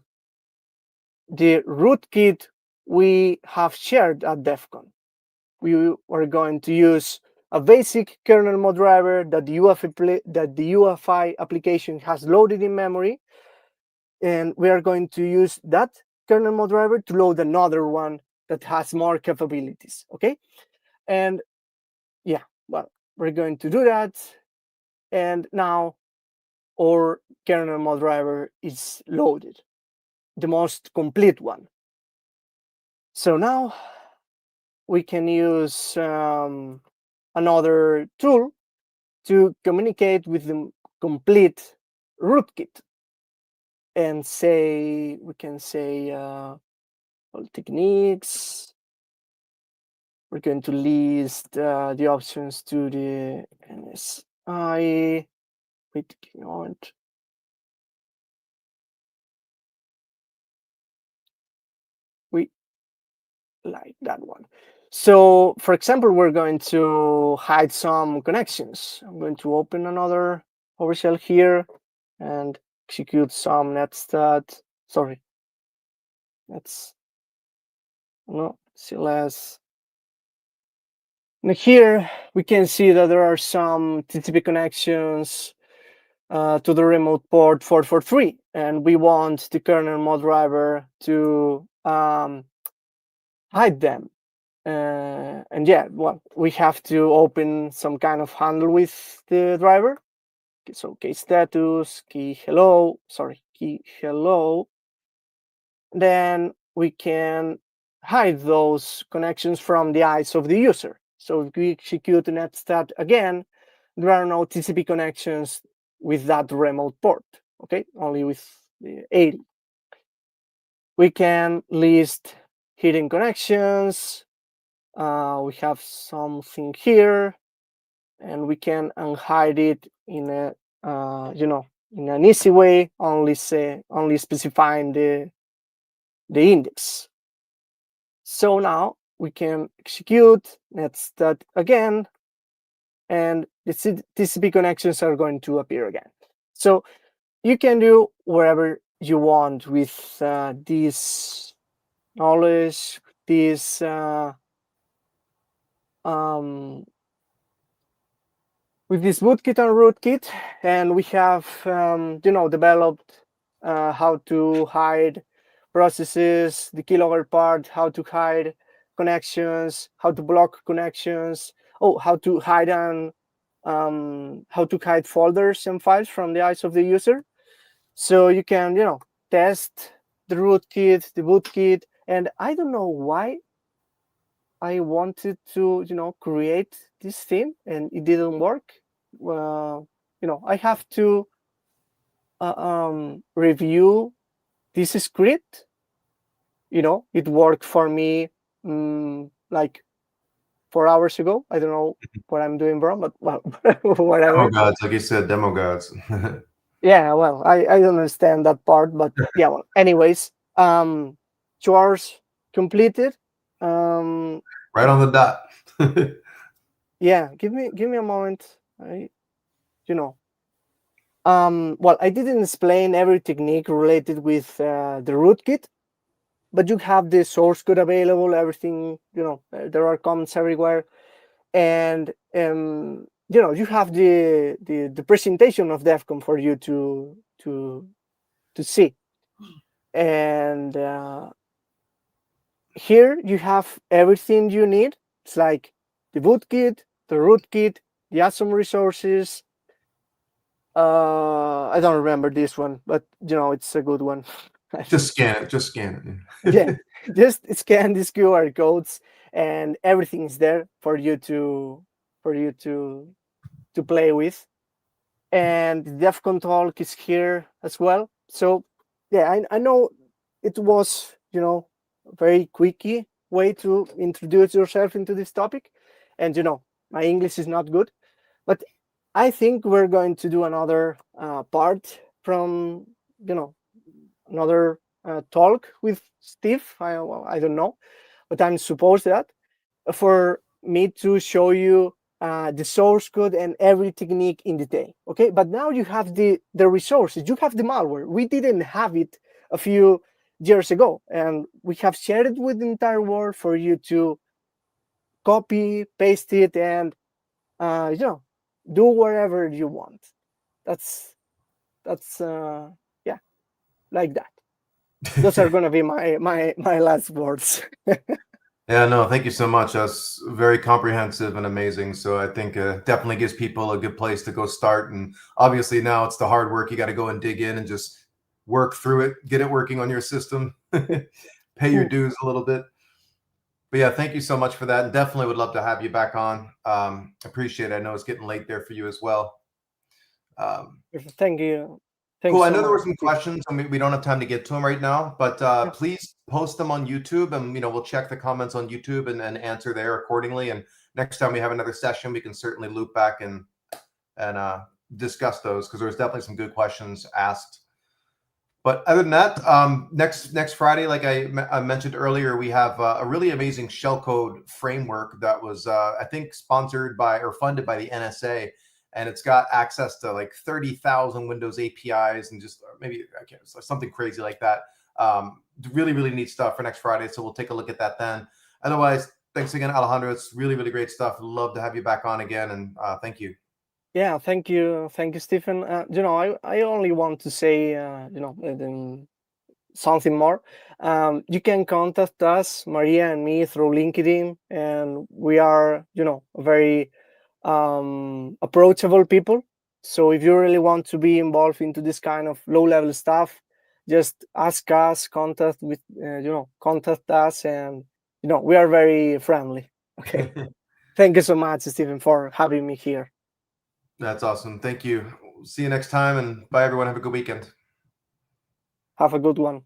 rootkit we have shared at DEF CON. We are going to use a basic Kernel-Mode driver that the UEFI application has loaded in memory, and we are going to use that Kernel-Mode driver to load another one that has more capabilities, okay? And yeah, well, we're going to do that, and now our Kernel-Mode driver is loaded, the most complete one. So now we can use another tool to communicate with the complete rootkit, and say, we can say all techniques. We're going to list the options to the NSI. Wait a moment. We like that one. So, for example, we're going to hide some connections. I'm going to open another PowerShell here and execute some netstat. Sorry, let's no CLS. And here we can see that there are some TCP connections to the remote port 443, and we want the Kernel-Mode driver to hide them. And yeah, well, we have to open some kind of handle with the driver. So key status, key hello, then we can hide those connections from the eyes of the user. So if we execute netstat again, there are no TCP connections with that remote port, okay? Only with the 80. We can list hidden connections. We have something here, and we can unhide it in a in an easy way, only specifying the index. So now we can execute netstat again, and the TCP connections are going to appear again. So you can do wherever you want with this knowledge, this with this Bootkit and Rootkit, and we have developed how to hide processes, the keylogger part, how to hide connections, how to block connections, how to hide folders and files from the eyes of the user. So you can test the rootkit, the Bootkit, and I don't know why I wanted to create this theme and it didn't work. I have to review this script. It worked for me like 4 hours ago. I don't know what I'm doing wrong, but well, whatever. Demo gods, like you said, demo gods. Yeah, well, I don't understand that part, but yeah, well, anyways, chores completed. Right on the dot. Yeah, give me a moment. Well, I didn't explain every technique related with the rootkit. but you have the source code available, everything, there are comments everywhere, and you have the presentation of DEFCON for you to see. And here you have everything you need. It's like the Bootkit, the Rootkit, the awesome resources. I don't remember this one, but it's a good one. Just scan it. Yeah, just scan these QR codes, and everything is there for you to play with. And the DEFCON talk is here as well. So yeah, I know it was a very quickie way to introduce yourself into this topic, and my English is not good, but I think we're going to do another part from another talk with Steve. I don't know, but I'm supposed that for me to show you the source code and every technique in detail. Okay, but now you have the resources, you have the malware. We didn't have it a few years ago, and we have shared it with the entire world for you to copy, paste it, and do wherever you want. That's yeah, like that. Those are gonna be my last words. Yeah, no, thank you so much. That's very comprehensive and amazing. So I think definitely gives people a good place to go start. And obviously now it's the hard work. You got to go and dig in and just work through it, get it working on your system, pay your dues a little bit. But yeah, thank you so much for that. And definitely would love to have you back on. Appreciate it. I know it's getting late there for you as well. Thank you. Cool. I know there were some questions, and we don't have time to get to them right now, but please post them on YouTube, and we'll check the comments on YouTube and answer there accordingly. And next time we have another session, we can certainly loop back and discuss those, because there's definitely some good questions asked. But other than that, next Friday, like I mentioned earlier, we have a really amazing shellcode framework that was I think sponsored by or funded by the NSA. And it's got access to like 30,000 Windows APIs and just maybe something crazy like that. Really, really neat stuff for next Friday. So we'll take a look at that then. Otherwise, thanks again, Alejandro. It's really, really great stuff. Love to have you back on again. And thank you. Yeah, thank you, Stephen. I only want to say, something more. You can contact us, Maria and me, through LinkedIn, and we are, very approachable people. So if you really want to be involved into this kind of low-level stuff, just ask us, contact us, and we are very friendly. Okay. Thank you so much, Stephen, for having me here. That's awesome. Thank you. See you next time, and bye everyone. Have a good weekend. Have a good one.